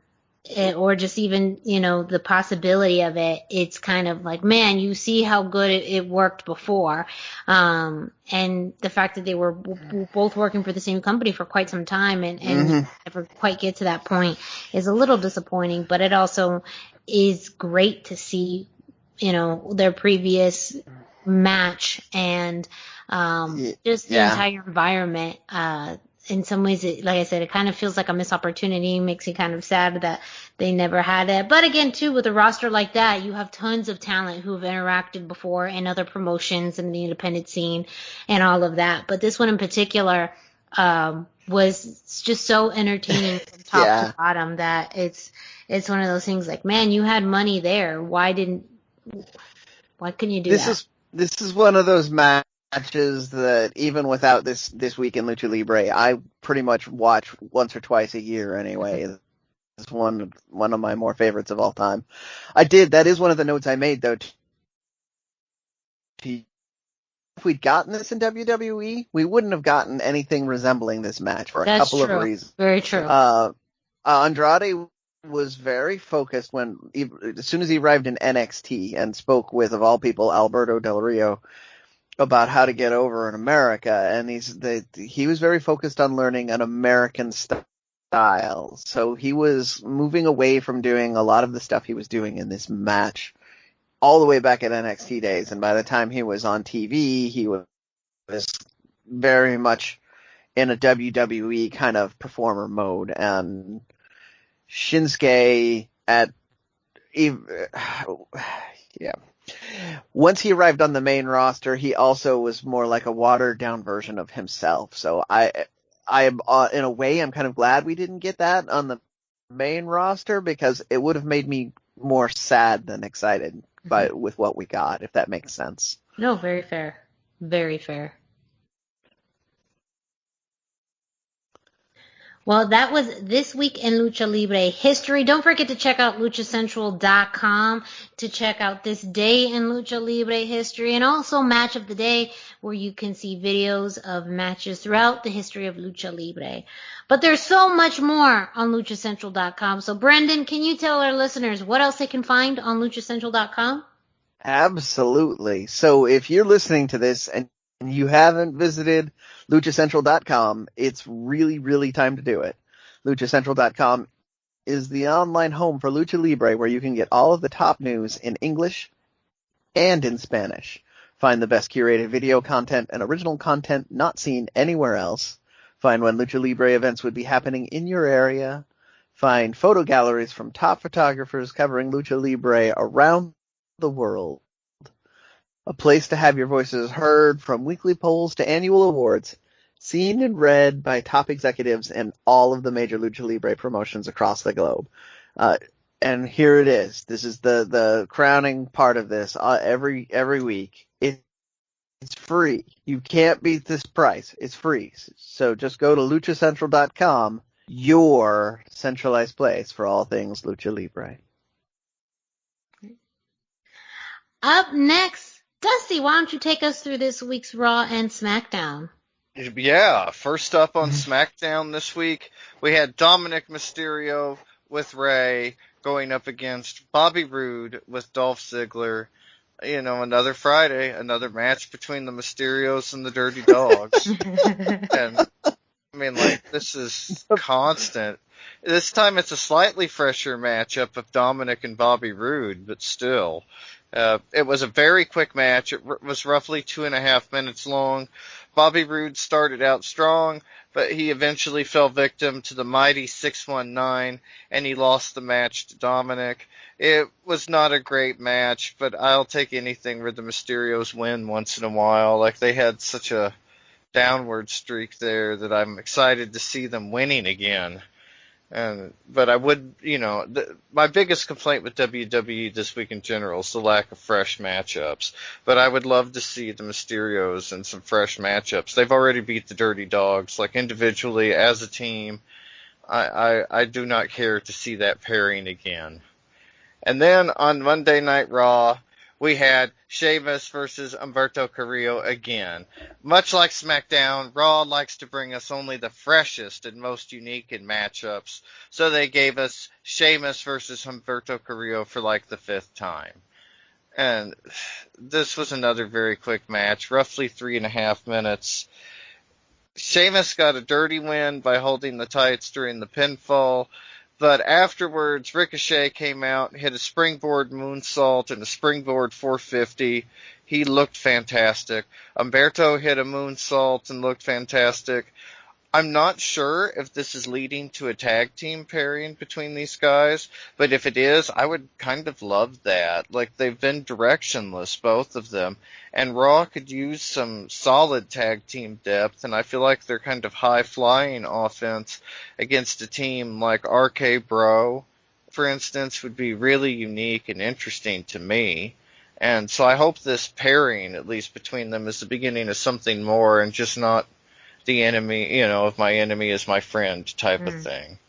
Or just even, the possibility of it, it's kind of like, man, you see how good it worked before. And the fact that they were both working for the same company for quite some time and never quite get to that point is a little disappointing, but it also is great to see, their previous match and, just the entire environment, in some ways, like I said, it kind of feels like a missed opportunity. Makes you kind of sad that they never had it. But again, too, with a roster like that, you have tons of talent who have interacted before in other promotions and the independent scene and all of that. But this one in particular was just so entertaining from top to bottom that it's one of those things like, man, you had money there. Why couldn't you do that? This is one of those matches that even without this week in Lucha Libre, I pretty much watch once or twice a year anyway. It's one of my more favorites of all time. That is one of the notes I made though. If we'd gotten this in WWE, we wouldn't have gotten anything resembling this match for a couple of reasons. Very true. Andrade was very focused as soon as he arrived in NXT and spoke with, of all people, Alberto Del Rio about how to get over in America, and he was very focused on learning an American style. So he was moving away from doing a lot of the stuff he was doing in this match all the way back at NXT days, and by the time he was on TV, he was very much in a WWE kind of performer mode, and Shinsuke once he arrived on the main roster, he also was more like a watered down version of himself. So I am in a way, I'm kind of glad we didn't get that on the main roster because it would have made me more sad than excited with what we got, if that makes sense. No, very fair. Very fair. Well, that was This Week in Lucha Libre History. Don't forget to check out luchacentral.com to check out This Day in Lucha Libre History and also Match of the Day, where you can see videos of matches throughout the history of Lucha Libre. But there's so much more on luchacentral.com. So, Brendan, can you tell our listeners what else they can find on luchacentral.com? Absolutely. So if you're listening to this and you haven't visited luchacentral.com, it's really, really time to do it. Luchacentral.com is the online home for Lucha Libre, where you can get all of the top news in English and in Spanish. Find the best curated video content and original content not seen anywhere else. Find when Lucha Libre events would be happening in your area. Find photo galleries from top photographers covering Lucha Libre around the world. A place to have your voices heard, from weekly polls to annual awards, seen and read by top executives in all of the major Lucha Libre promotions across the globe. And here it is. This is the crowning part of this. Every week, it's free. You can't beat this price. It's free. So just go to luchacentral.com, your centralized place for all things Lucha Libre. Up next, Dusty, why don't you take us through this week's Raw and SmackDown? Yeah, first up on SmackDown this week, we had Dominic Mysterio with Rey going up against Bobby Roode with Dolph Ziggler. You know, another Friday, another match between the Mysterios and the Dirty Dogs. And, I mean, like, this is constant. This time it's a slightly fresher matchup of Dominic and Bobby Roode, but still. It was a very quick match. It was roughly 2.5 minutes long. Bobby Roode started out strong, but he eventually fell victim to the mighty 619, and he lost the match to Dominic. It was not a great match, but I'll take anything where the Mysterios win once in a while. Like, they had such a downward streak there that I'm excited to see them winning again. But I would, my biggest complaint with WWE this week in general is the lack of fresh matchups. But I would love to see the Mysterios in some fresh matchups. They've already beat the Dirty Dogs, like individually, as a team. I do not care to see that pairing again. And then on Monday Night Raw, we had Sheamus versus Humberto Carrillo again. Much like SmackDown, Raw likes to bring us only the freshest and most unique in matchups, so they gave us Sheamus versus Humberto Carrillo for like the 5th time. And this was another very quick match, roughly 3.5 minutes. Sheamus got a dirty win by holding the tights during the pinfall, but afterwards, Ricochet came out, hit a springboard moonsault and a springboard 450. He looked fantastic. Humberto hit a moonsault and looked fantastic. I'm not sure if this is leading to a tag team pairing between these guys, but if it is, I would kind of love that. Like, they've been directionless, both of them, and Raw could use some solid tag team depth, and I feel like their kind of high-flying offense against a team like RK Bro, for instance, would be really unique and interesting to me. And so I hope this pairing, at least between them, is the beginning of something more and just not the enemy, if my enemy is my friend type of thing.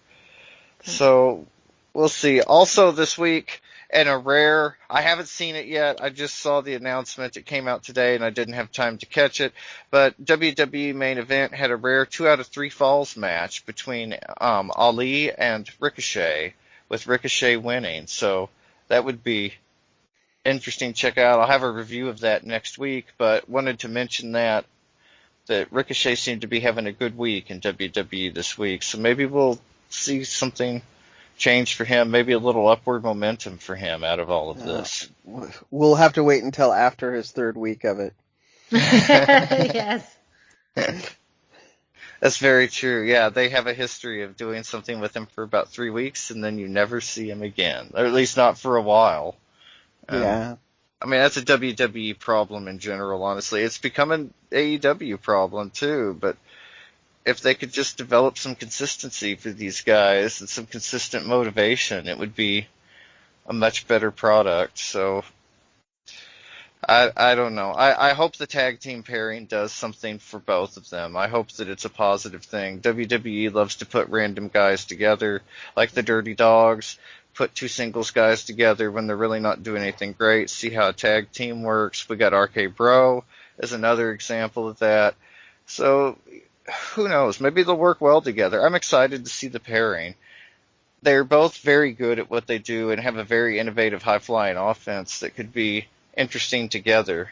So we'll see. Also this week, and a rare, I haven't seen it yet. I just saw the announcement. It came out today and I didn't have time to catch it. But WWE Main Event had a rare 2 out of 3 falls match between Ali and Ricochet, with Ricochet winning. So that would be interesting to check out. I'll have a review of that next week, but wanted to mention that Ricochet seemed to be having a good week in WWE this week, so maybe we'll see something change for him, maybe a little upward momentum for him out of all of this. We'll have to wait until after his 3rd week of it. Yes. That's very true. Yeah, they have a history of doing something with him for about 3 weeks, and then you never see him again, or at least not for a while. Yeah. I mean, that's a WWE problem in general, honestly. It's become an AEW problem, too, but if they could just develop some consistency for these guys and some consistent motivation, it would be a much better product. So, I don't know. I hope the tag team pairing does something for both of them. I hope that it's a positive thing. WWE loves to put random guys together, like the Dirty Dogs. Put 2 singles guys together when they're really not doing anything great, see how a tag team works. We got RK Bro as another example of that. So, who knows? Maybe they'll work well together. I'm excited to see the pairing. They're both very good at what they do and have a very innovative high-flying offense that could be interesting together.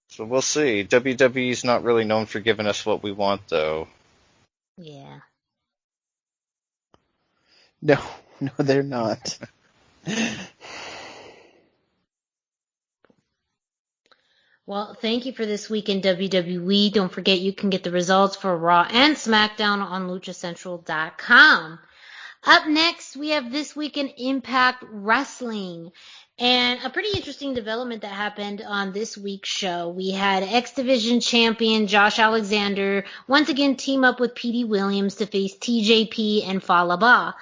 So we'll see. WWE's not really known for giving us what we want, though. Yeah. No, they're not. Well, thank you for this week in WWE. Don't forget you can get the results for Raw and SmackDown on luchacentral.com. Up next, we have This Week in Impact Wrestling. And a pretty interesting development that happened on this week's show. We had X Division champion Josh Alexander once again team up with Petey Williams to face TJP and Fallah Bahh.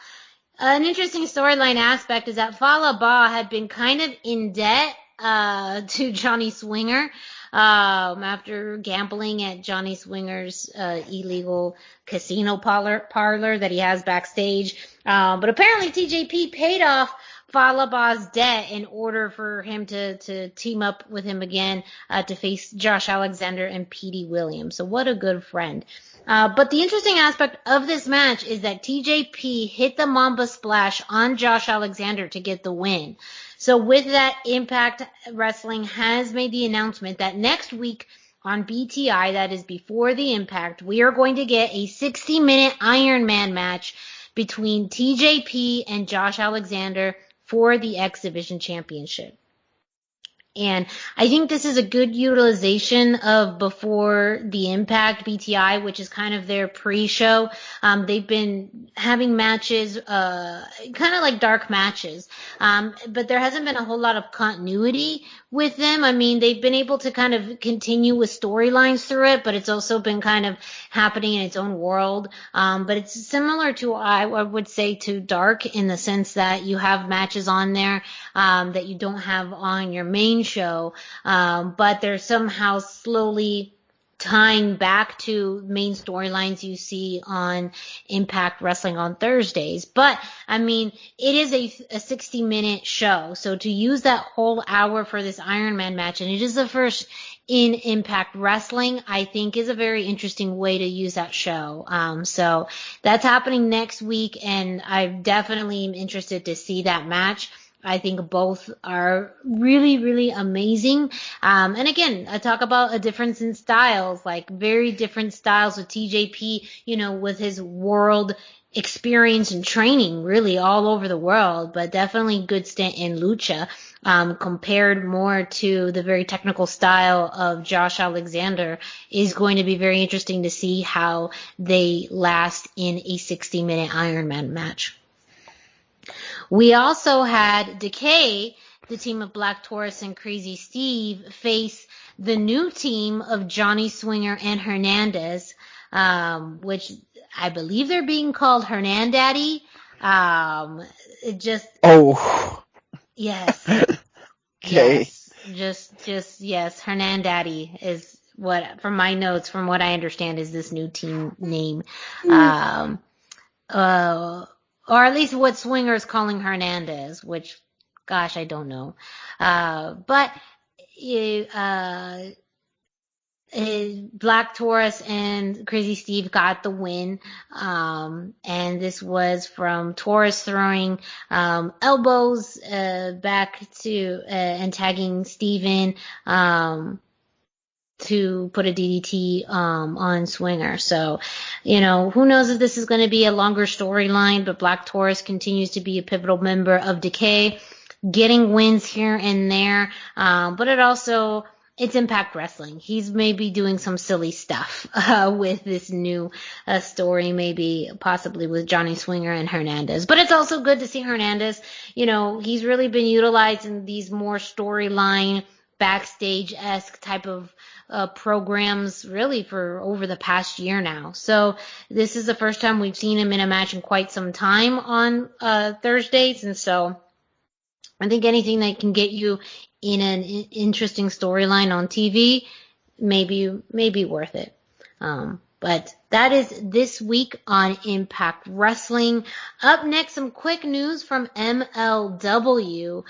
An interesting storyline aspect is that Fallah Bahh had been kind of in debt to Johnny Swinger after gambling at Johnny Swinger's illegal casino parlor that he has backstage. But apparently TJP paid off Fallah Bahh's debt in order for him to team up with him again to face Josh Alexander and Petey Williams. So what a good friend. But the interesting aspect of this match is that TJP hit the Mamba Splash on Josh Alexander to get the win. So with that, Impact Wrestling has made the announcement that next week on BTI, that is before the Impact, we are going to get a 60-minute Iron Man match between TJP and Josh Alexander for the X Division Championship. And I think this is a good utilization of Before the Impact, BTI, which is kind of their pre-show. They've been having matches, kind of like dark matches. But there hasn't been a whole lot of continuity with them. I mean, they've been able to kind of continue with storylines through it, but it's also been kind of happening in its own world. But it's similar to, I would say, to Dark in the sense that you have matches on there that you don't have on your main show, but they're somehow slowly tying back to main storylines you see on Impact Wrestling on Thursdays. But, I mean, it is a 60-minute show, so to use that whole hour for this Iron Man match, and it is the first in Impact Wrestling, I think is a very interesting way to use that show. So that's happening next week, and I definitely am interested to see that match. I think both are really, really amazing. And again, I talk about a difference in styles, like very different styles with TJP, with his world experience and training really all over the world, but definitely good stint in Lucha, compared more to the very technical style of Josh Alexander. Is going to be very interesting to see how they last in a 60-minute Iron Man match. We also had Decay, the team of Black Taurus and Crazy Steve, face the new team of Johnny Swinger and Hernandez, which I believe they're being called Hernandaddy. Yes. Okay. Yes. Yes. Hernandaddy is what, from my notes, from what I understand, is this new team name. Or at least what Swinger is calling Hernandez, which, gosh, I don't know. But Black Taurus and Crazy Steve got the win. And this was from Taurus throwing elbows back to and tagging Steven to put a DDT on Swinger. So, who knows if this is going to be a longer storyline, but Black Taurus continues to be a pivotal member of Decay, getting wins here and there. But it's Impact Wrestling. He's maybe doing some silly stuff with this new story, maybe possibly with Johnny Swinger and Hernandez. But it's also good to see Hernandez. He's really been utilized in these more storyline, backstage-esque type of programs really for over the past year now. So this is the first time we've seen him in a match in quite some time on Thursdays. And so I think anything that can get you in an interesting storyline on TV may be worth it. But that is this week on Impact Wrestling. Up next, some quick news from MLW.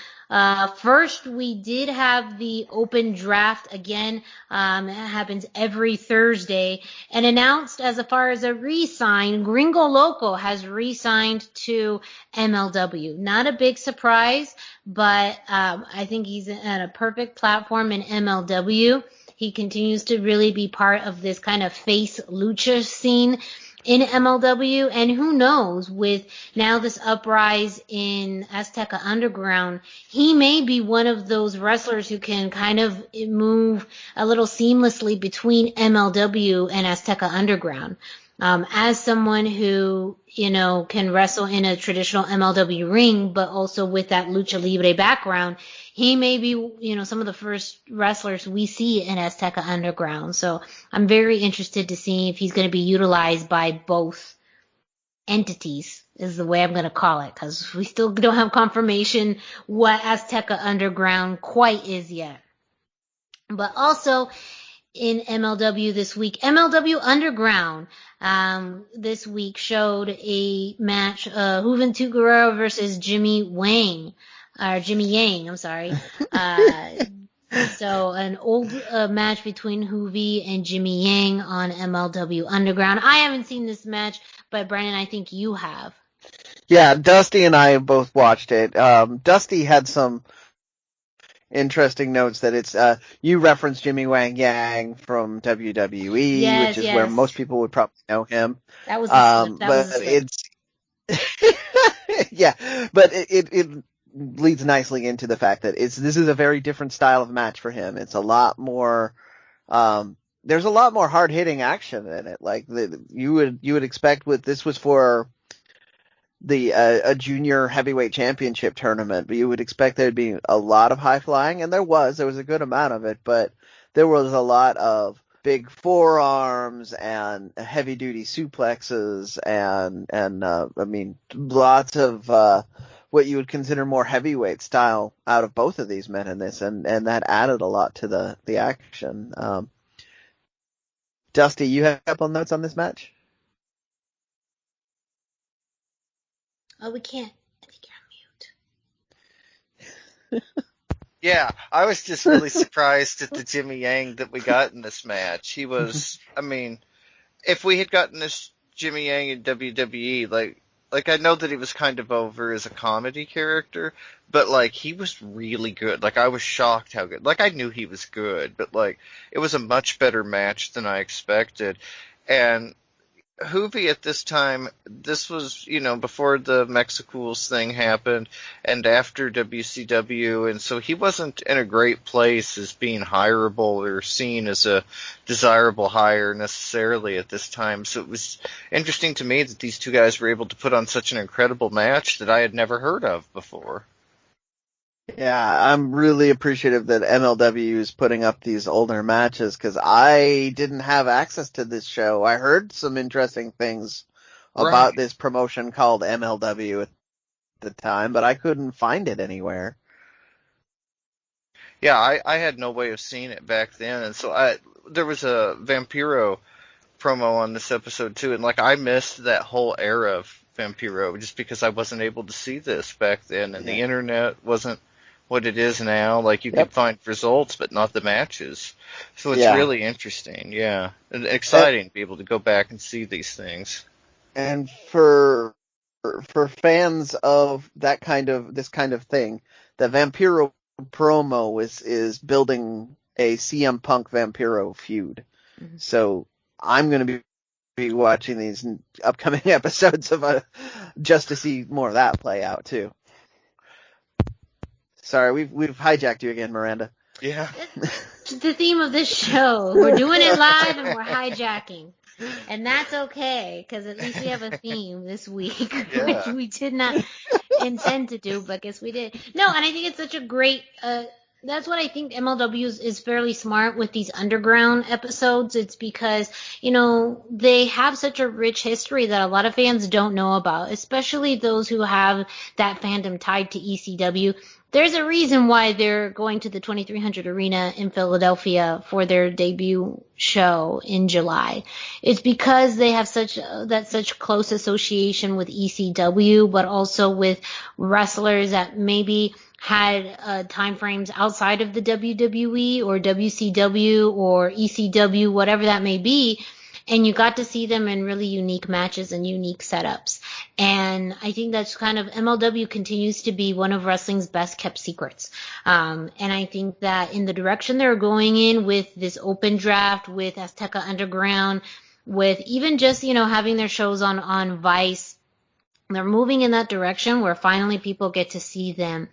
First, we did have the open draft again. It happens every Thursday. And announced as far as a re-sign, Gringo Loco has re-signed to MLW. Not a big surprise, but I think he's at a perfect platform in MLW. He continues to really be part of this kind of face lucha scene in MLW. And who knows, with now this uprise in Azteca Underground, he may be one of those wrestlers who can kind of move a little seamlessly between MLW and Azteca Underground. As someone who, can wrestle in a traditional MLW ring, but also with that lucha libre background, he may be, some of the first wrestlers we see in Azteca Underground. So I'm very interested to see if he's going to be utilized by both entities, is the way I'm going to call it, because we still don't have confirmation what Azteca Underground quite is yet. But also in MLW this week, MLW Underground this week showed a match, Juventud Guerrero versus Jimmy Yang, I'm sorry. So an old match between Juvi and Jimmy Yang on MLW Underground. I haven't seen this match, but Brandon, I think you have. Yeah, Dusty and I both watched it. Dusty had some interesting notes that it's you referenced Jimmy Wang Yang from WWE, yes, which is where most people would probably know him. That was a slip. Yeah, but it leads nicely into the fact that this is a very different style of match for him. It's a lot more, there's a lot more hard hitting action in it. Like you would expect this was for a junior heavyweight championship tournament, but you would expect there'd be a lot of high flying, and there was a good amount of it, but there was a lot of big forearms and heavy duty suplexes and I mean, lots of, what you would consider more heavyweight style out of both of these men in this, and that added a lot to the action. Dusty, you have a couple notes on this match? Oh, we can't. I think you're on mute. Yeah, I was just really surprised at the Jimmy Yang that we got in this match. He was, I mean, if we had gotten this Jimmy Yang in WWE, like I know that he was kind of over as a comedy character, but like he was really good. Like I was shocked how good. Like I knew he was good, but like it was a much better match than I expected. And Hoovy at this time, this was, before the Mexicools thing happened and after WCW, and so he wasn't in a great place as being hireable or seen as a desirable hire necessarily at this time. So it was interesting to me that these two guys were able to put on such an incredible match that I had never heard of before. Yeah, I'm really appreciative that MLW is putting up these older matches, because I didn't have access to this show. I heard some interesting things about this promotion called MLW at the time, but I couldn't find it anywhere. Yeah, I had no way of seeing it back then, and so there was a Vampiro promo on this episode too, and like I missed that whole era of Vampiro just because I wasn't able to see this back then, and the internet wasn't what it is now. Like you could find results, but not the matches. So it's really interesting, and exciting to be able to go back and see these things. And for fans of this kind of thing, the Vampiro promo is building a CM Punk Vampiro feud. Mm-hmm. So I'm going to be watching these upcoming episodes of just to see more of that play out too. Sorry, we've hijacked you again, Miranda. Yeah. It's the theme of this show. We're doing it live and we're hijacking. And that's okay, because at least we have a theme this week, which we did not intend to do, but guess we did. No, and I think it's such a great, that's what I think MLW is fairly smart with these underground episodes. It's because, they have such a rich history that a lot of fans don't know about, especially those who have that fandom tied to ECW. There's a reason why they're going to the 2300 Arena in Philadelphia for their debut show in July. It's because they have such close association with ECW, but also with wrestlers that maybe had time frames outside of the WWE or WCW or ECW, whatever that may be. And you got to see them in really unique matches and unique setups. And I think that's kind of, MLW continues to be one of wrestling's best kept secrets. And I think that in the direction they're going in with this open draft, with Azteca Underground, with even just, having their shows on Vice, they're moving in that direction where finally people get to see them.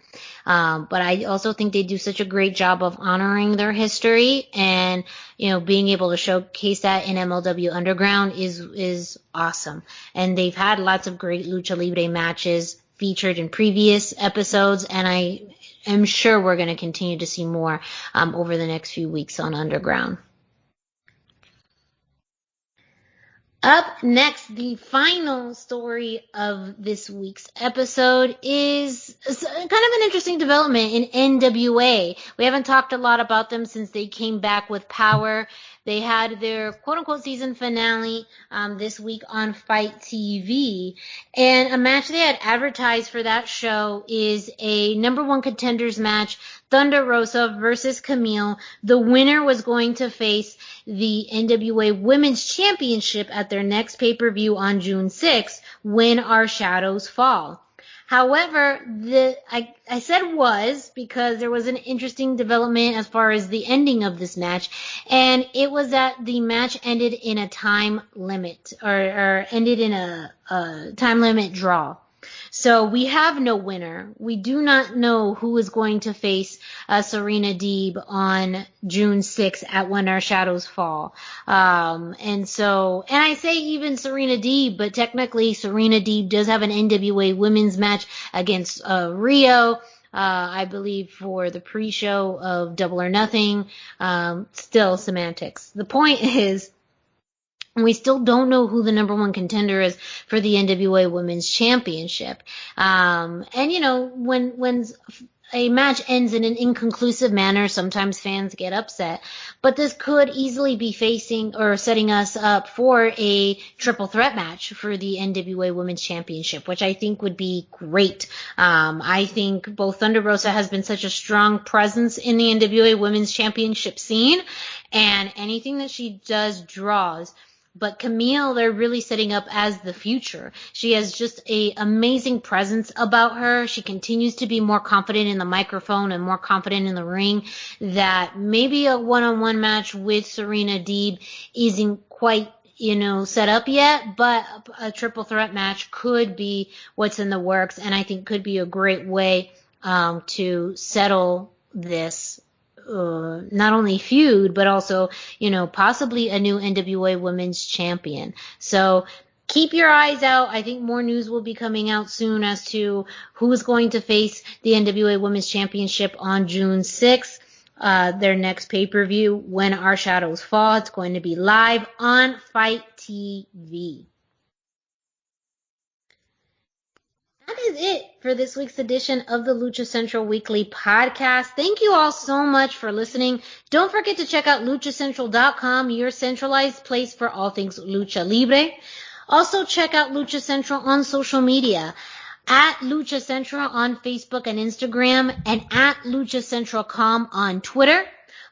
But I also think they do such a great job of honoring their history, and, being able to showcase that in MLW Underground is awesome. And they've had lots of great Lucha Libre matches featured in previous episodes, and I am sure we're going to continue to see more, over the next few weeks on Underground. Up next, the final story of this week's episode is kind of an interesting development in NWA. We haven't talked a lot about them since they came back with Power. They had their quote-unquote season finale this week on Fight TV. And a match they had advertised for that show is a number one contenders match, Thunder Rosa versus Camille. The winner was going to face the NWA Women's Championship at their next pay-per-view on June 6th, When Our Shadows Fall. However, I said was because there was an interesting development as far as the ending of this match, and it was that the match ended in a time limit, or ended in a time limit draw. So we have no winner. We do not know who is going to face Serena Deeb on June 6th at When Our Shadows Fall. And I say even Serena Deeb, but technically Serena Deeb does have an NWA women's match against Rio. I believe for the pre-show of Double or Nothing. Still semantics. The point is, we still don't know who the number one contender is for the NWA Women's Championship. And when a match ends in an inconclusive manner, sometimes fans get upset. But this could easily be facing or setting us up for a triple threat match for the NWA Women's Championship, which I think would be great. I think both Thunder Rosa has been such a strong presence in the NWA Women's Championship scene, and anything that she does draws. But Camille, they're really setting up as the future. She has just a amazing presence about her. She continues to be more confident in the microphone and more confident in the ring, that maybe a one-on-one match with Serena Deeb isn't quite, set up yet, but a triple threat match could be what's in the works, and I think could be a great way to settle this not only feud, but also, possibly a new NWA Women's Champion. So keep your eyes out. I think more news will be coming out soon as to who is going to face the NWA Women's Championship on June 6th. Their next pay-per-view, When Our Shadows Fall. It's going to be live on Fight TV. That is it for this week's edition of the Lucha Central Weekly podcast. Thank you all so much for listening. Don't forget to check out luchacentral.com, your centralized place for all things Lucha Libre. Also check out Lucha Central on social media, at Lucha Central on Facebook and Instagram, and at LuchaCentralCom on Twitter.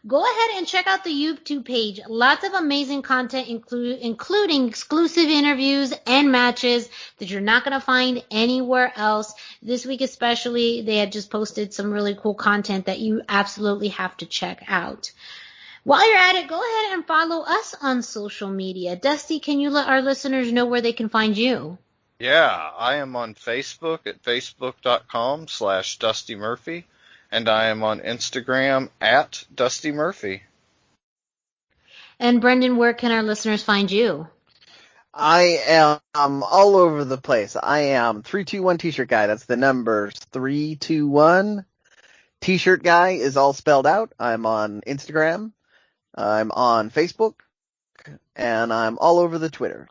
Go ahead and check out the YouTube page. Lots of amazing content, including exclusive interviews and matches that you're not going to find anywhere else. This week especially, they had just posted some really cool content that you absolutely have to check out. While you're at it, go ahead and follow us on social media. Dusty, can you let our listeners know where they can find you? Yeah, I am on Facebook at facebook.com/Dusty Murphy. And I am on Instagram at Dusty Murphy. And Brendan, where can our listeners find you? I am all over the place. I am 321 T-shirt guy. That's the numbers 321. T-shirt guy is all spelled out. I'm on Instagram. I'm on Facebook. And I'm all over the Twitter.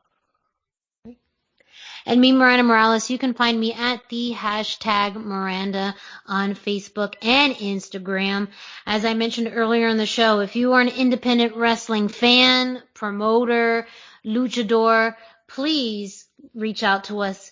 And me, Miranda Morales, you can find me at the hashtag Miranda on Facebook and Instagram. As I mentioned earlier in the show, if you are an independent wrestling fan, promoter, luchador, please reach out to us.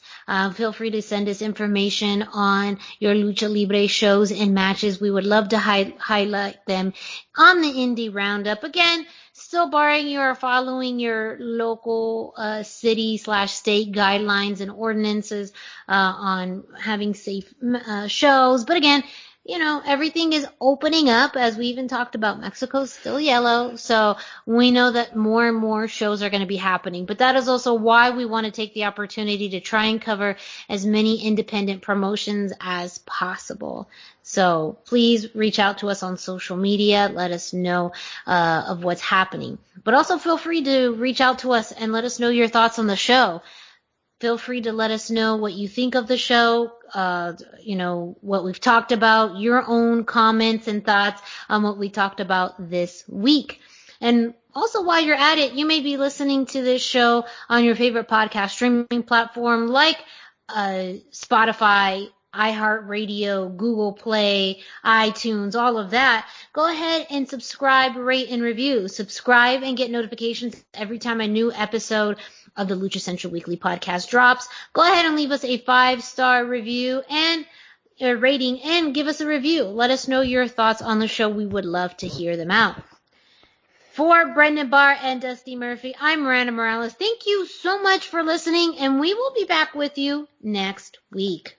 Feel free to send us information on your Lucha Libre shows and matches. We would love to highlight them on the Indie Roundup. Again, still barring you are following your local city/state guidelines and ordinances on having safe shows. But again, everything is opening up. As we even talked about, Mexico's still yellow. So we know that more and more shows are going to be happening. But that is also why we want to take the opportunity to try and cover as many independent promotions as possible. So please reach out to us on social media. Let us know of what's happening. But also feel free to reach out to us and let us know your thoughts on the show. Feel free to let us know what you think of the show, what we've talked about, your own comments and thoughts on what we talked about this week. And also, while you're at it, you may be listening to this show on your favorite podcast streaming platform like Spotify, iHeartRadio, Google Play, iTunes, all of that. Go ahead and subscribe, rate, and review. Subscribe and get notifications every time a new episode of the Lucha Central Weekly podcast drops. Go ahead and leave us a 5-star review and a rating and give us a review. Let us know your thoughts on the show. We would love to hear them out. For Brendan Barr and Dusty Murphy, I'm Miranda Morales. Thank you so much for listening, and we will be back with you next week.